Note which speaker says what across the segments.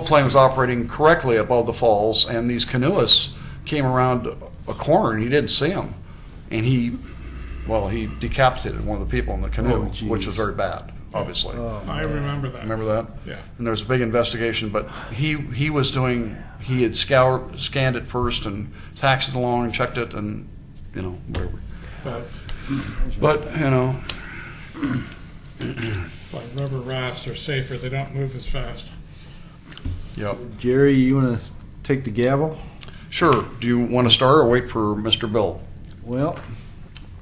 Speaker 1: plane was operating correctly above the falls, and these canoeists came around a corner and he didn't see them, and he decapitated one of the people in the canoe, which was very bad, obviously.
Speaker 2: I remember that.
Speaker 1: Remember that?
Speaker 2: Yeah.
Speaker 1: And there was a big investigation, but he had scanned it first and taxied along and checked it, and whatever. But
Speaker 2: like rubber rafts are safer. They don't move as fast.
Speaker 1: Yep.
Speaker 3: Jerry, you want to take the gavel?
Speaker 1: Sure. Do you want to start or wait for Mr. Bill?
Speaker 3: Well,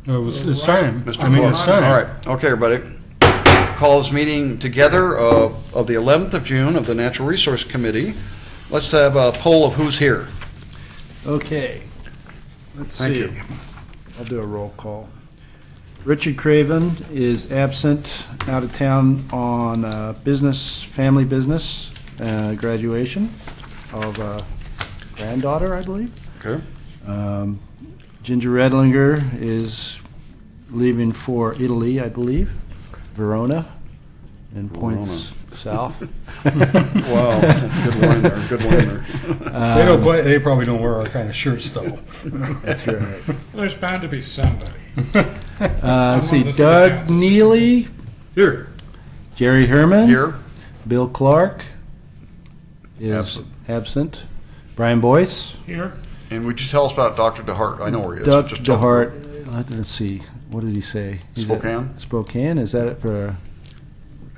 Speaker 4: It's time.
Speaker 1: Mr.
Speaker 4: I mean,
Speaker 1: Bill.
Speaker 4: it's time.
Speaker 1: All right. Okay, everybody. Call this meeting together of the 11th of June of the Natural Resource Committee. Let's have a poll of who's here.
Speaker 3: okay. Let's
Speaker 1: Thank
Speaker 3: see.
Speaker 1: you.
Speaker 3: I'll do a roll call. Richard Craven is absent, out of town on family business, graduation of granddaughter, I believe.
Speaker 1: Okay.
Speaker 3: Ginger Redlinger is leaving for Italy, I believe, Verona, and points south.
Speaker 1: Wow, that's a good line there. Good line there.
Speaker 4: They probably don't wear our kind of shirts, though.
Speaker 3: That's right.
Speaker 2: There's bound to be somebody.
Speaker 3: Let's see,
Speaker 2: one of the
Speaker 3: Doug
Speaker 2: Kansas.
Speaker 3: Neely,
Speaker 4: Here.
Speaker 3: Jerry Herman,
Speaker 1: Here.
Speaker 3: Bill Clark is absent. Brian Boyce,
Speaker 2: Here,
Speaker 1: And would you tell us about Dr. DeHart? I know where he is.
Speaker 3: Doug
Speaker 1: Just tell-
Speaker 3: DeHart. Let's see, what did he say? He's at
Speaker 1: Spokane?
Speaker 3: Spokane. Is that for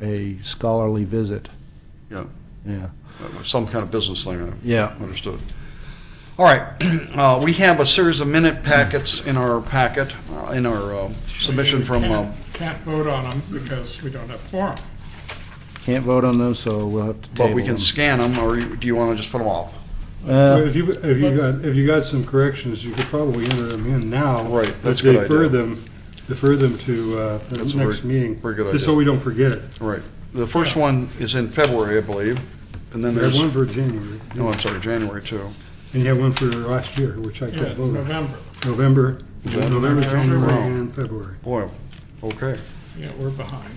Speaker 3: a scholarly visit?
Speaker 1: Yeah.
Speaker 3: Yeah.
Speaker 1: Some kind of business thing. I
Speaker 3: Yeah.
Speaker 1: Understood. All right. We have a series of minute packets in our packet, in our submission from.
Speaker 2: can't vote on them because we don't have quorum.
Speaker 3: Can't vote on those, so we'll have to table
Speaker 1: But we can
Speaker 3: them.
Speaker 1: scan them, or do you want to just put them off?
Speaker 4: If you got some corrections, you could probably enter them in now.
Speaker 1: Right, that's a
Speaker 4: But
Speaker 1: good idea.
Speaker 4: Defer them to
Speaker 1: That's
Speaker 4: the
Speaker 1: a
Speaker 4: next meeting.
Speaker 1: very good
Speaker 4: Just so
Speaker 1: idea.
Speaker 4: we don't forget it.
Speaker 1: Right. The first one is in February, I believe, and then
Speaker 4: We have
Speaker 1: there's.
Speaker 4: one for January.
Speaker 1: No, I'm sorry, January too.
Speaker 4: And you have one for last year, which I
Speaker 2: Yeah,
Speaker 4: can't vote on.
Speaker 2: November.
Speaker 4: November,
Speaker 1: November?
Speaker 4: January,
Speaker 1: Wow.
Speaker 4: and February.
Speaker 1: Boy. Okay.
Speaker 2: Yeah, we're behind.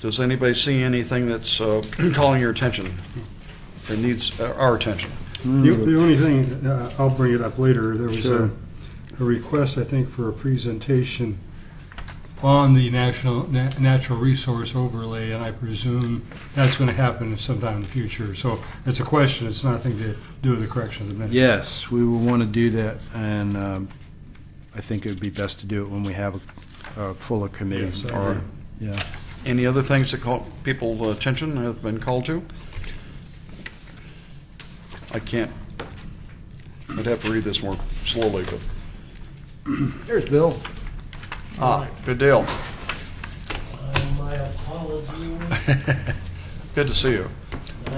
Speaker 1: Does anybody see anything that's calling your attention? That needs our attention.
Speaker 4: The only thing, I'll bring it up later, there was
Speaker 3: Sure.
Speaker 4: a request, I think, for a presentation on the natural resource overlay, and I presume that's going to happen sometime in the future. So it's a question, it's nothing to do with the correction of the minutes.
Speaker 3: Yes, we will want to do that, and I think it would be best to do it when we have a fuller committee.
Speaker 4: Yes, I
Speaker 1: All right.
Speaker 4: agree.
Speaker 3: Yeah.
Speaker 1: Any other things that call people's attention have been called to? I can't. I'd have to read this more slowly, but.
Speaker 3: Here's Bill.
Speaker 1: Good deal.
Speaker 5: My apologies.
Speaker 1: Good to see you.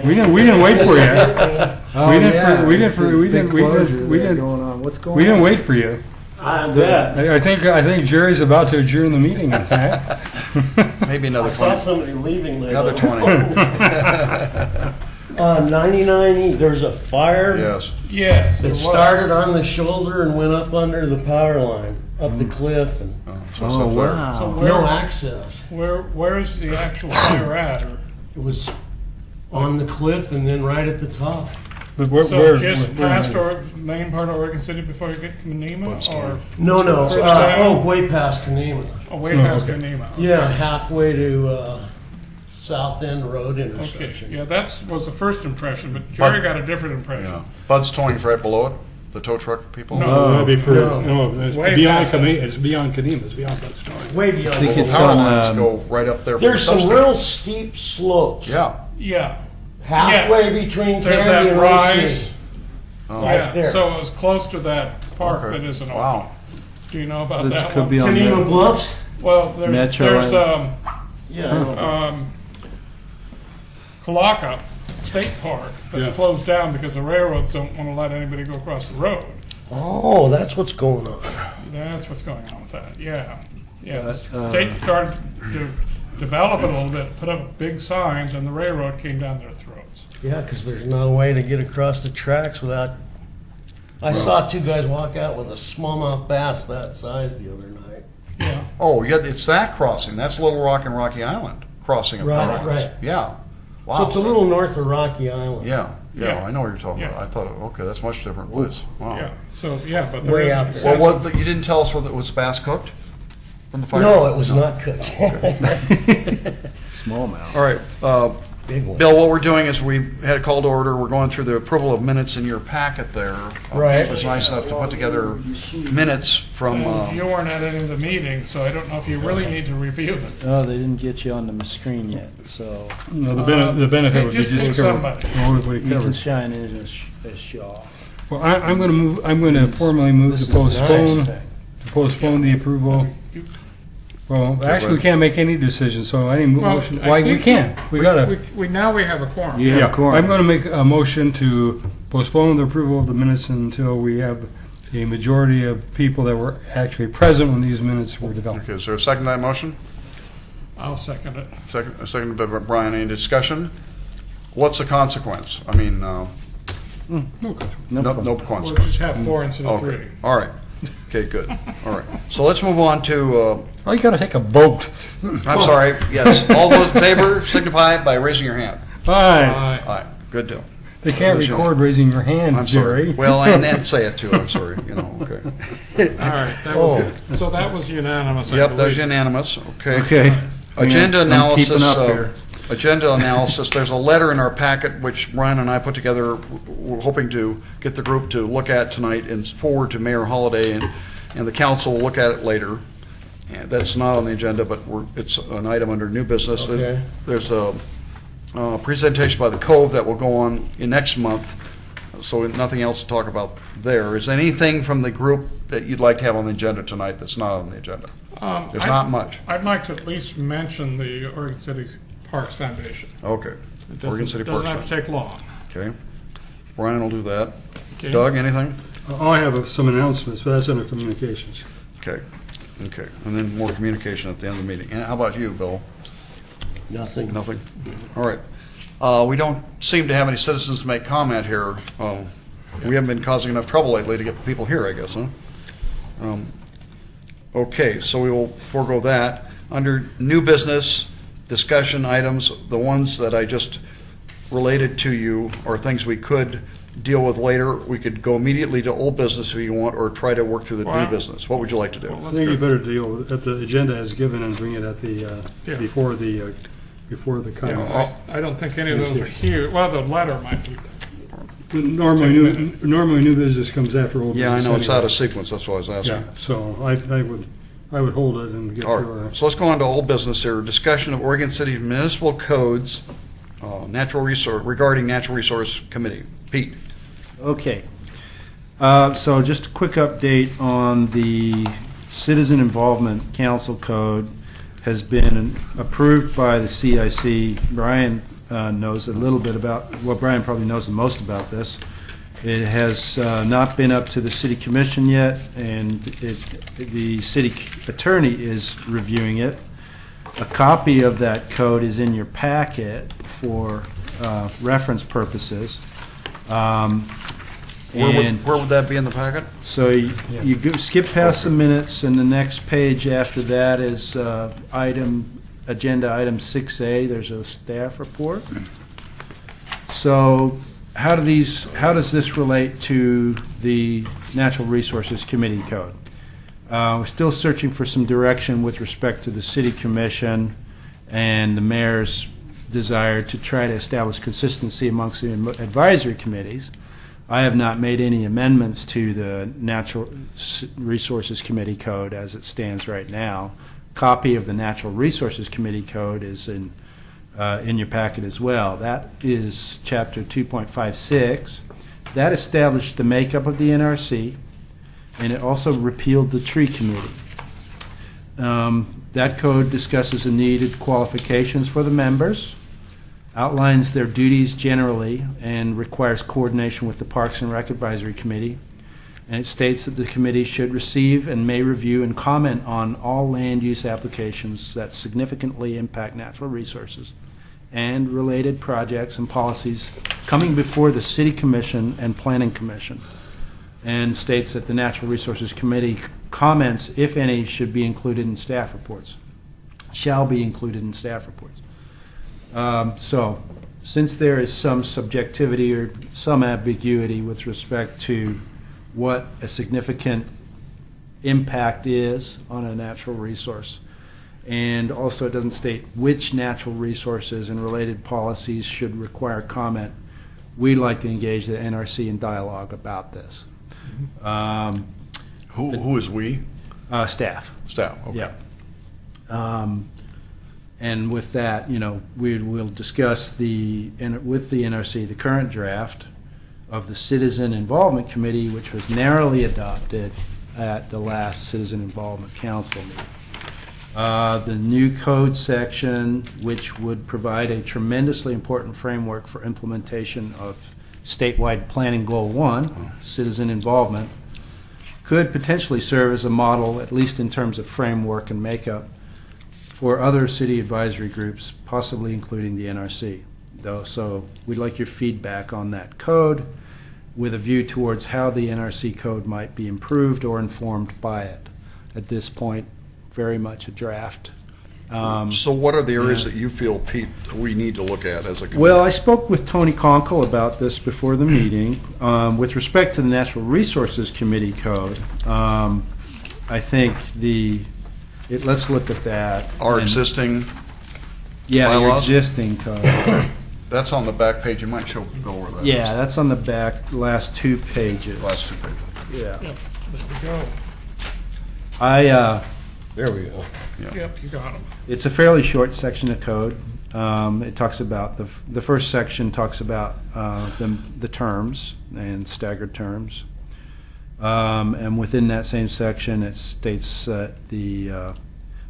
Speaker 4: We didn't wait for you.
Speaker 3: Oh,
Speaker 4: We didn't
Speaker 3: yeah,
Speaker 4: for- we didn't
Speaker 3: it's
Speaker 4: for-
Speaker 3: a
Speaker 4: we
Speaker 3: big
Speaker 4: didn't- we didn't-
Speaker 3: closure
Speaker 4: we
Speaker 3: there
Speaker 4: didn't-
Speaker 3: going on. What's going
Speaker 4: We didn't
Speaker 3: on?
Speaker 4: wait for you.
Speaker 5: I bet.
Speaker 4: I think Jerry's about to adjourn the meeting, in fact.
Speaker 1: Maybe
Speaker 5: I
Speaker 1: another
Speaker 5: saw
Speaker 1: 20.
Speaker 5: somebody leaving there.
Speaker 1: Another 20.
Speaker 5: 99E, there's a fire.
Speaker 1: Yes.
Speaker 2: Yes,
Speaker 5: It
Speaker 2: it was.
Speaker 5: started on the shoulder and went up under the power line, up the cliff, and
Speaker 1: So it's
Speaker 3: Oh,
Speaker 1: up there.
Speaker 3: wow.
Speaker 2: So where,
Speaker 5: no access.
Speaker 2: where's the actual fire at? Or,
Speaker 5: It was on the cliff and then right at the top.
Speaker 4: But where,
Speaker 2: so just past main part of Oregon City before you get to Manema, or
Speaker 5: No,
Speaker 2: First down.
Speaker 5: way past Kanema.
Speaker 2: way
Speaker 4: Oh,
Speaker 2: past
Speaker 4: okay.
Speaker 2: Kanema?
Speaker 5: Yeah, halfway to South End Road
Speaker 2: Okay,
Speaker 5: intersection.
Speaker 2: yeah, that was the first impression, but Jerry got a different impression.
Speaker 1: Yeah. Bud's Towing's right below it. The tow truck people.
Speaker 2: No.
Speaker 4: that'd be for,
Speaker 5: No.
Speaker 4: it's
Speaker 2: Way
Speaker 4: beyond
Speaker 2: past
Speaker 4: Kanema, it's beyond Kanema, it's beyond that story.
Speaker 5: Way beyond.
Speaker 3: I think
Speaker 5: the
Speaker 3: it's
Speaker 1: Power
Speaker 3: on,
Speaker 1: lines go right up there. from
Speaker 5: There's
Speaker 1: the
Speaker 5: some
Speaker 1: substation.
Speaker 5: real steep slopes.
Speaker 1: Yeah.
Speaker 2: Yeah,
Speaker 5: Halfway between
Speaker 2: there's
Speaker 5: Candy
Speaker 2: that
Speaker 5: and
Speaker 2: rise.
Speaker 5: Racine.
Speaker 1: Oh.
Speaker 5: Right
Speaker 2: Yeah,
Speaker 5: there.
Speaker 2: so it was close to that park
Speaker 1: Okay.
Speaker 2: that isn't open.
Speaker 1: Wow.
Speaker 2: Do you know about
Speaker 3: This
Speaker 2: that
Speaker 3: could
Speaker 2: one?
Speaker 3: be on
Speaker 5: Kanema
Speaker 3: the
Speaker 5: Bluffs?
Speaker 2: Well, there's
Speaker 3: Metro
Speaker 5: Yeah.
Speaker 2: Kalaka State Park that's
Speaker 4: Yeah.
Speaker 2: closed down because the railroads don't want to let anybody go across the road.
Speaker 5: Oh, that's what's going on.
Speaker 2: That's what's going on with that. Yeah, yeah. The
Speaker 3: But,
Speaker 2: state started to develop it a little bit, put up big signs, and the railroad came down their throats.
Speaker 5: Yeah, because there's no way to get across the tracks without. I saw two guys walk out with a smallmouth bass that size the other night.
Speaker 2: Yeah,
Speaker 1: Oh, yeah. It's that crossing. That's Little Rock and Rocky Island crossing of
Speaker 5: Right,
Speaker 1: power lines.
Speaker 5: right.
Speaker 1: Yeah. Wow.
Speaker 5: So it's a little north of Rocky Island.
Speaker 1: Yeah,
Speaker 2: Yeah.
Speaker 1: I know what you're talking
Speaker 2: Yeah.
Speaker 1: about. I thought, okay, that's a much different place. Wow.
Speaker 2: Yeah, so, yeah, but there
Speaker 5: Way
Speaker 2: is.
Speaker 5: out
Speaker 2: it
Speaker 5: there.
Speaker 1: Well,
Speaker 2: says-
Speaker 1: you didn't tell us whether it was bass cooked from the fire?
Speaker 5: No, it was not cooked.
Speaker 3: Smallmouth.
Speaker 1: All right,
Speaker 5: Big one.
Speaker 1: Bill, what we're doing is we had a call to order. We're going through the approval of minutes in your packet there.
Speaker 5: Right.
Speaker 1: It was nice enough to put together minutes from,
Speaker 2: You weren't at any of the meetings, so I don't know if you really need to review them.
Speaker 3: Oh, they didn't get you on the screen yet, so
Speaker 4: No, the benefit would be
Speaker 2: just
Speaker 4: just
Speaker 2: pick
Speaker 4: cover
Speaker 2: somebody.
Speaker 4: what we
Speaker 3: you can
Speaker 4: covered.
Speaker 3: shine in as Shaw.
Speaker 4: Well, I'm going to formally move
Speaker 3: This
Speaker 4: to
Speaker 3: is
Speaker 4: postpone,
Speaker 3: nice.
Speaker 4: the approval.
Speaker 2: You-
Speaker 4: Well, actually, we can't make any decisions, so I didn't move
Speaker 2: Well,
Speaker 4: motion.
Speaker 2: I
Speaker 4: Why, we
Speaker 2: think
Speaker 4: can't. We gotta.
Speaker 2: Now we have a quorum.
Speaker 3: You have
Speaker 4: Yeah,
Speaker 3: a quorum.
Speaker 4: I'm going to make a motion to postpone the approval of the minutes until we have a majority of people that were actually present when these minutes were developed.
Speaker 1: okay, is there a second to that motion?
Speaker 2: I'll second it.
Speaker 1: Second by Brian, any discussion? What's the consequence? I mean,
Speaker 4: No consequence.
Speaker 1: no
Speaker 2: We'll
Speaker 1: consequence.
Speaker 2: just have 4 instead of 3.
Speaker 1: Okay, all right. Okay, good. All right. So let's move on to,
Speaker 4: Oh, you gotta take a vote.
Speaker 1: I'm sorry, yes, all those in favor signify by raising your hand.
Speaker 4: Fine.
Speaker 1: Aye, good deal.
Speaker 4: They can't record raising your hand,
Speaker 1: I'm sorry.
Speaker 4: Jerry.
Speaker 1: Well, and say it too, I'm sorry, you know, okay.
Speaker 2: All right, so that was unanimous, I
Speaker 1: Yep, that's
Speaker 2: believe.
Speaker 1: unanimous, okay.
Speaker 3: Okay.
Speaker 1: Agenda
Speaker 3: I'm
Speaker 1: analysis.
Speaker 3: keeping up here.
Speaker 1: Agenda analysis, there's a letter in our packet which Brian and I put together. We're hoping to get the group to look at tonight and forward to Mayor Holliday, and the council will look at it later. And that's not on the agenda, but it's an item under new business.
Speaker 5: Okay.
Speaker 1: There's a presentation by the Cove that will go on in next month, so nothing else to talk about there. Is there anything from the group that you'd like to have on the agenda tonight that's not on the agenda? There's not much.
Speaker 2: I'd like to at least mention the Oregon City Parks Foundation.
Speaker 1: Okay.
Speaker 2: It
Speaker 1: Oregon
Speaker 2: doesn't
Speaker 1: City Parks
Speaker 2: have to take long.
Speaker 1: Okay. Brian will do that.
Speaker 2: Okay?
Speaker 1: Doug, anything?
Speaker 4: I have some announcements, but that's under communications.
Speaker 1: Okay. Okay. And then more communication at the end of the meeting. And how about you, Bill?
Speaker 5: Nothing.
Speaker 1: Nothing? All right. We don't seem to have any citizens make comment here. We haven't been causing enough trouble lately to get people here, I guess, huh? Okay, so we will forego that. Under new business discussion items, the ones that I just related to you are things we could deal with later. We could go immediately to old business if you want, or try to work through the new
Speaker 2: Well-
Speaker 1: business. What would you like to do?
Speaker 2: Well,
Speaker 4: I
Speaker 2: let's
Speaker 4: think you
Speaker 2: go-
Speaker 4: better deal with at the agenda as given and bring it at the,
Speaker 2: Yeah.
Speaker 4: before the comment.
Speaker 2: I don't think any of those are huge. Well, the letter might be.
Speaker 4: Normally, new business comes after old
Speaker 1: Yeah, I
Speaker 4: business.
Speaker 1: know, it's
Speaker 4: anyway.
Speaker 1: out of sequence, that's why I was
Speaker 4: Yeah,
Speaker 1: asking.
Speaker 4: so I would hold it and get
Speaker 1: All
Speaker 4: through
Speaker 1: right,
Speaker 4: our.
Speaker 1: so let's go on to old business here. Discussion of Oregon City municipal codes, regarding Natural Resource Committee. Pete?
Speaker 3: Okay. So just a quick update on the Citizen Involvement Council Code has been approved by the CIC. Brian knows a little bit about, well, Brian probably knows the most about this. It has not been up to the city commission yet, and the city attorney is reviewing it. A copy of that code is in your packet for reference purposes. And
Speaker 1: Where would that be in the packet?
Speaker 3: so you go, skip past the minutes, and the next page after that is agenda item 6A. There's a staff report. So how does this relate to the Natural Resources Committee Code? We're still searching for some direction with respect to the city commission and the mayor's desire to try to establish consistency amongst the advisory committees. I have not made any amendments to the Natural Resources Committee Code as it stands right now. Copy of the Natural Resources Committee Code is in your packet as well. That is Chapter 2.56. That established the makeup of the NRC, and it also repealed the tree committee. That code discusses the needed qualifications for the members, outlines their duties generally, and requires coordination with the Parks and Rec Advisory Committee. And it states that the committee should receive and may review and comment on all land use applications that significantly impact natural resources and related projects and policies coming before the City Commission and Planning Commission. And states that the Natural Resources Committee comments, if any, should be included in staff reports, shall be included in staff reports. So since there is some subjectivity or some ambiguity with respect to what a significant impact is on a natural resource, and also it doesn't state which natural resources and related policies should require comment, we'd like to engage the NRC in dialogue about this.
Speaker 1: Who is we?
Speaker 3: Staff.
Speaker 1: Staff, okay.
Speaker 3: Yeah. And with that, we'll discuss with the NRC, the current draft of the Citizen Involvement Committee, which was narrowly adopted at the last Citizen Involvement Council meeting. The new code section, which would provide a tremendously important framework for implementation of statewide planning goal 1, citizen involvement, could potentially serve as a model, at least in terms of framework and makeup, for other city advisory groups, possibly including the NRC. So we'd like your feedback on that code with a view towards how the NRC code might be improved or informed by it. At this point, very much a draft.
Speaker 1: So what are the areas that you feel, Pete, we need to look at as a committee?
Speaker 3: Well, I spoke with Tony Conkle about this before the meeting. With respect to the Natural Resources Committee code, I think let's look at that.
Speaker 1: Our
Speaker 3: And-
Speaker 1: existing,
Speaker 3: Yeah, your
Speaker 1: bylaws?
Speaker 3: existing code.
Speaker 1: that's on the back page, you might go over that.
Speaker 3: Yeah, that's on the back, last 2 pages.
Speaker 1: Last 2 pages.
Speaker 3: Yeah.
Speaker 2: Yep, there we go.
Speaker 5: There we go.
Speaker 2: Yep, you got them.
Speaker 3: It's a fairly short section of code. It talks about, the first section talks about the terms and staggered terms. And within that same section, it states that the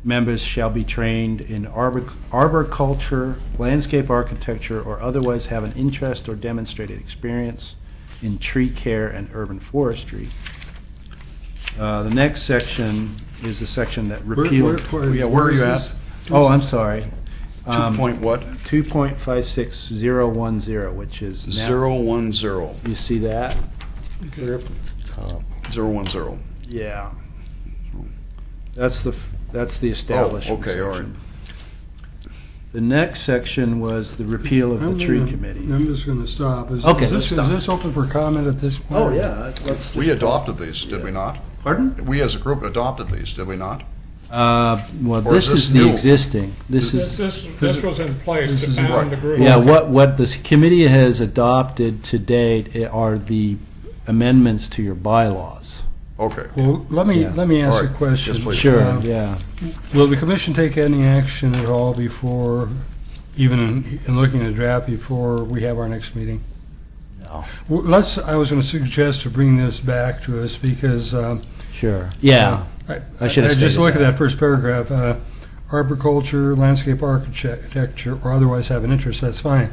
Speaker 3: members shall be trained in arboriculture, landscape architecture, or otherwise have an interest or demonstrated experience in tree care and urban forestry. The next section is the section that repealed.
Speaker 1: Yeah, where are you at?
Speaker 3: Oh, I'm sorry.
Speaker 1: 2 point what?
Speaker 3: 2.56010, which is now.
Speaker 1: 010.
Speaker 3: You see that?
Speaker 1: 010.
Speaker 3: Yeah. That's the establishment
Speaker 1: okay, all right.
Speaker 3: section. The next section was the repeal of the tree committee.
Speaker 4: I'm just going to stop.
Speaker 3: Okay, let's stop.
Speaker 4: Is this open for comment at this point?
Speaker 3: Oh, yeah. Let's
Speaker 1: We
Speaker 3: just-
Speaker 1: adopted these, did we not?
Speaker 3: Pardon?
Speaker 1: We as a group adopted these, did we not?
Speaker 3: Well,
Speaker 1: Or
Speaker 3: this
Speaker 1: is
Speaker 3: is
Speaker 1: this
Speaker 3: the
Speaker 1: new?
Speaker 3: existing. This is,
Speaker 2: This was in place to
Speaker 1: right.
Speaker 2: found the group.
Speaker 3: yeah, what this committee has adopted to date are the amendments to your bylaws.
Speaker 1: Okay.
Speaker 4: Well, let me ask
Speaker 1: All
Speaker 4: a
Speaker 1: right.
Speaker 4: question.
Speaker 1: Yes, please.
Speaker 3: Sure,
Speaker 4: Uh,
Speaker 3: yeah.
Speaker 4: Will the commission take any action at all before, even in looking at a draft, before we have our next meeting?
Speaker 3: No.
Speaker 4: Well, I was going to suggest to bring this back to us because
Speaker 3: Sure. Yeah. I should have
Speaker 4: just
Speaker 3: stated
Speaker 4: look at
Speaker 3: that.
Speaker 4: that first paragraph. Arboriculture, landscape architecture, or otherwise have an interest. That's fine.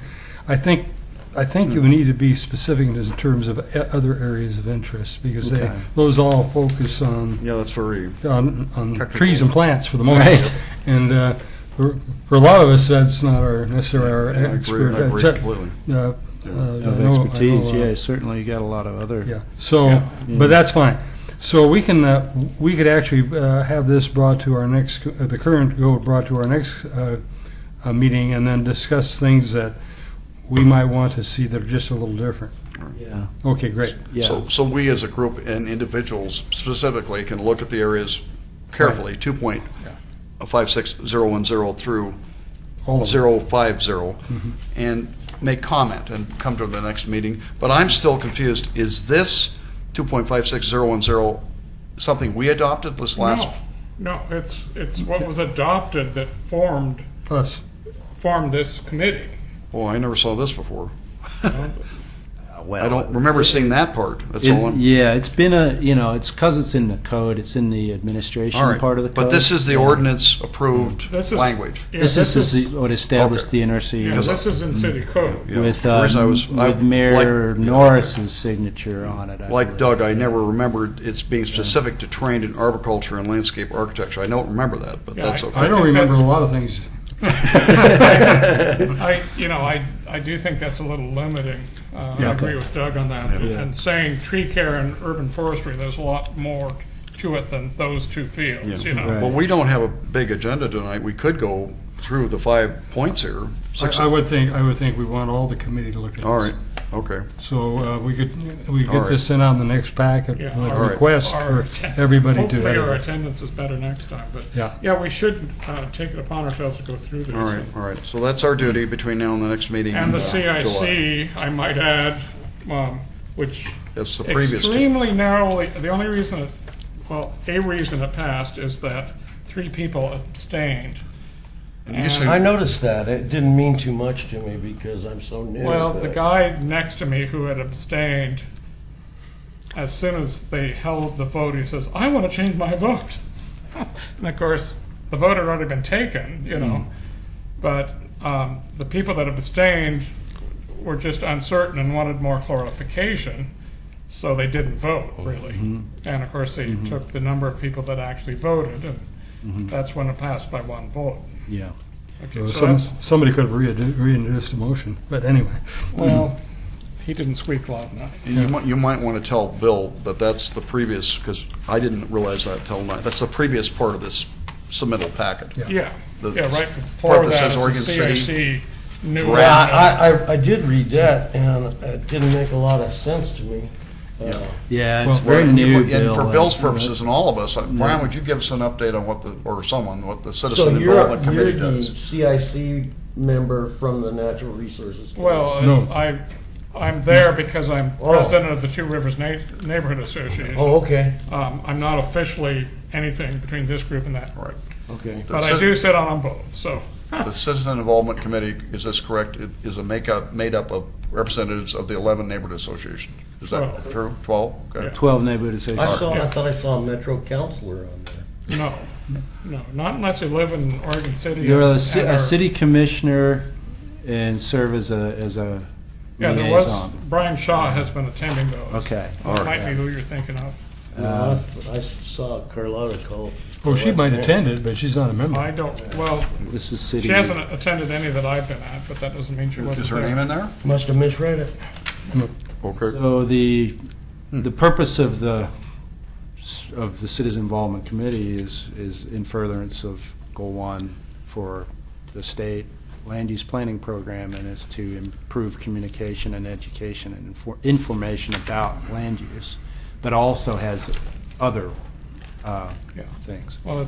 Speaker 4: I think you need to be specific in terms of other areas of interest because
Speaker 3: Okay.
Speaker 4: those all focus on
Speaker 1: Yeah, that's very, Technical.
Speaker 4: trees and plants for the most
Speaker 3: Right.
Speaker 4: part. And for a lot of us, that's not necessarily our
Speaker 1: I agree completely.
Speaker 3: Of expertise, yeah, certainly you got a lot of other.
Speaker 4: Yeah. So,
Speaker 2: Yeah.
Speaker 4: but that's fine. So we could actually have this brought to our next, the current code brought to our next meeting, and then discuss things that we might want to see that are just a little different.
Speaker 3: Yeah.
Speaker 4: Okay, great.
Speaker 3: Yeah.
Speaker 1: So we as a group and individuals specifically can look at the areas carefully, 2.56010 through
Speaker 4: All of them.
Speaker 1: 050, and make comment and come to the next meeting. But I'm still confused. Is this 2.56010 something we adopted this last?
Speaker 2: No, it's what was adopted that formed
Speaker 4: Us.
Speaker 2: this committee.
Speaker 1: Oh, I never saw this before.
Speaker 3: Well,
Speaker 1: I don't remember seeing that part. That's all.
Speaker 3: Yeah, it's been it's because it's in the code, it's in the administration
Speaker 1: All right.
Speaker 3: part of the code.
Speaker 1: But this is the ordinance approved
Speaker 2: This is-
Speaker 1: language.
Speaker 2: Yeah,
Speaker 3: This is what established
Speaker 1: Okay.
Speaker 3: the NRC
Speaker 2: Yeah, this is in city code.
Speaker 1: Yeah.
Speaker 3: with,
Speaker 1: Whereas I
Speaker 3: with Mayor
Speaker 1: like-
Speaker 3: Norris's signature on it. I
Speaker 1: Like
Speaker 3: believe.
Speaker 1: Doug, I never remembered it's being specific to trained in arboriculture and landscape architecture. I don't remember that, but
Speaker 2: Yeah,
Speaker 1: that's okay.
Speaker 4: I don't
Speaker 2: think
Speaker 4: remember a
Speaker 2: that's-
Speaker 4: lot of things.
Speaker 2: I do think that's a little limiting. I
Speaker 4: Yeah.
Speaker 2: agree with Doug on that.
Speaker 3: Yeah.
Speaker 2: And saying tree care and urban forestry, there's a lot more to it than those two fields,
Speaker 1: Yeah.
Speaker 2: you know.
Speaker 3: Right.
Speaker 1: Well, we don't have a big agenda tonight. We could go through the 5 points here.
Speaker 4: I would think we want all the committee to look at this.
Speaker 1: All right, okay.
Speaker 4: So we could
Speaker 1: All
Speaker 4: get
Speaker 1: right.
Speaker 4: this sent out in the next packet
Speaker 2: Yeah,
Speaker 4: with
Speaker 2: our-
Speaker 4: a request
Speaker 2: our
Speaker 4: for everybody to.
Speaker 2: Hopefully our
Speaker 4: edit it.
Speaker 2: attendance is better next time, but
Speaker 4: Yeah.
Speaker 2: yeah, we should take it upon ourselves to go through this.
Speaker 1: All right. So that's our duty between now and the next meeting.
Speaker 2: And the
Speaker 1: in July.
Speaker 2: CIC, I might add, which
Speaker 1: That's the previous two.
Speaker 2: extremely narrowly, the only reason, a reason it passed is that 3 people abstained.
Speaker 1: And you said-
Speaker 5: I noticed that. It didn't mean too much to me because I'm so new.
Speaker 2: Well,
Speaker 5: but-
Speaker 2: the guy next to me who had abstained, as soon as they held the vote, he says, "I want to change my vote." And of course, the vote had already been taken, you know. But the people that abstained were just uncertain and wanted more clarification, so they didn't vote, really. And of course, they took the number of people that actually voted, and that's when it passed by 1 vote.
Speaker 3: Yeah.
Speaker 2: Okay, so
Speaker 4: Some,
Speaker 2: that's,
Speaker 4: somebody could have reintroduced a motion, but anyway.
Speaker 2: well, he didn't squeak loud enough.
Speaker 1: And you might want to tell Bill that that's the previous, because I didn't realize that till now. That's the previous part of this submittal packet.
Speaker 4: Yeah.
Speaker 2: Yeah,
Speaker 1: The
Speaker 2: yeah, right
Speaker 1: part
Speaker 2: before
Speaker 1: that
Speaker 2: that
Speaker 1: says
Speaker 2: is
Speaker 1: Oregon
Speaker 2: the
Speaker 1: City
Speaker 2: CIC new.
Speaker 1: draft.
Speaker 5: I did read that, and it didn't make a lot of sense to me.
Speaker 3: Yeah, it's
Speaker 4: Well,
Speaker 3: very
Speaker 1: And
Speaker 3: new,
Speaker 1: and
Speaker 3: Bill.
Speaker 1: for Bill's purposes and all of us, Brian, would you give us an update on what what the
Speaker 5: So
Speaker 1: Citizen
Speaker 5: you're
Speaker 1: Involvement Committee
Speaker 5: the
Speaker 1: does?
Speaker 5: CIC member from the Natural Resources.
Speaker 2: Well,
Speaker 4: No.
Speaker 2: I'm there because I'm
Speaker 5: Oh.
Speaker 2: president of the Two Rivers Neighborhood Association.
Speaker 5: Oh, okay,
Speaker 2: I'm not officially anything between this group and that,
Speaker 1: Right.
Speaker 5: okay.
Speaker 2: but I do sit on them both, so.
Speaker 1: The Citizen Involvement Committee, is this correct, is made up of representatives of the 11 neighborhood associations? Is that
Speaker 2: 12.
Speaker 1: true? 12? Okay.
Speaker 2: Yeah.
Speaker 3: 12 neighborhood associations.
Speaker 5: I thought I saw a Metro counselor on there.
Speaker 2: No, not unless you live in Oregon City.
Speaker 3: You're
Speaker 2: and
Speaker 3: a
Speaker 2: are-
Speaker 3: city commissioner and serve as a
Speaker 2: Yeah, there was,
Speaker 3: liaison.
Speaker 2: Brian Shaw has been attending those.
Speaker 3: Okay.
Speaker 2: That might be who you're thinking of.
Speaker 5: I saw Carlotta call.
Speaker 4: Oh, she might attend it, but she's not a member.
Speaker 2: I don't, well,
Speaker 3: This is city.
Speaker 2: she hasn't attended any that I've been at, but that doesn't mean she wasn't
Speaker 1: Is her
Speaker 2: there.
Speaker 1: name in there?
Speaker 5: Must have misread it.
Speaker 1: Okay.
Speaker 3: So the purpose of the Citizen Involvement Committee is in furtherance of Goal 1 for the state land use planning program, and is to improve communication and education and information about land use, but also has other
Speaker 2: Yeah.
Speaker 3: things.
Speaker 2: Well,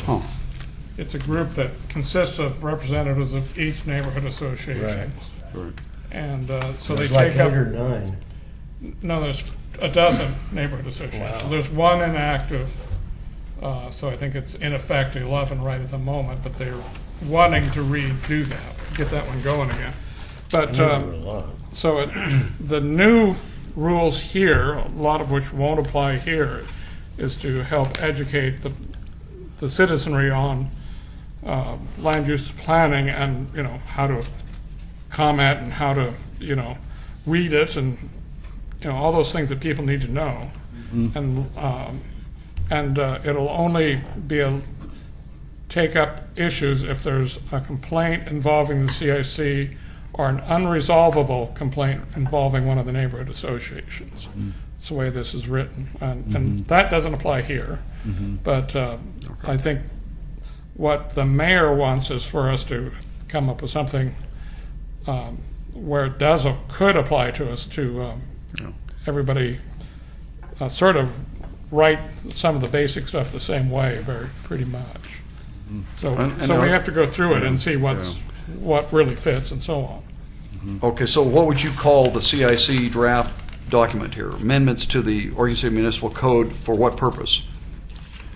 Speaker 1: Huh.
Speaker 2: it's a group that consists of representatives of each neighborhood association.
Speaker 1: Right.
Speaker 2: And so they
Speaker 5: It's like
Speaker 2: take up,
Speaker 5: 8 or 9.
Speaker 2: no, there's a dozen neighborhood associations.
Speaker 5: Wow.
Speaker 2: There's one inactive, so I think it's in effect 11 right at the moment, but they're wanting to redo that, get that one going again. But,
Speaker 5: There were a lot.
Speaker 2: so the new rules here, a lot of which won't apply here, is to help educate the citizenry on land use planning and, how to comment and how to, read it and, all those things that people need to know. And it'll only take up issues if there's a complaint involving the CIC or an unresolvable complaint involving one of the neighborhood associations. That's the way this is written. And that doesn't apply here. But I think what the mayor wants is for us to come up with something where it could apply to us, to everybody sort of write some of the basic stuff the same way, pretty much. So,
Speaker 1: And
Speaker 2: we have to go through it and see what really fits and so on.
Speaker 1: Okay, so what would you call the CIC draft document here? Amendments to the Oregon City Municipal Code for what purpose?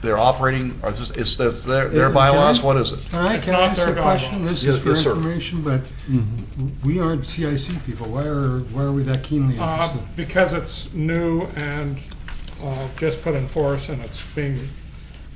Speaker 1: They're operating, or is this their bylaws? What is it?
Speaker 4: All right,
Speaker 2: It's
Speaker 4: can I
Speaker 2: not
Speaker 4: ask
Speaker 2: their
Speaker 4: a question?
Speaker 2: guidelines.
Speaker 4: This
Speaker 1: Yes,
Speaker 4: is for
Speaker 1: yes, sir.
Speaker 4: information, but we aren't CIC people. Why are we that keenly interested?
Speaker 2: Because it's new and just put in force, and it's being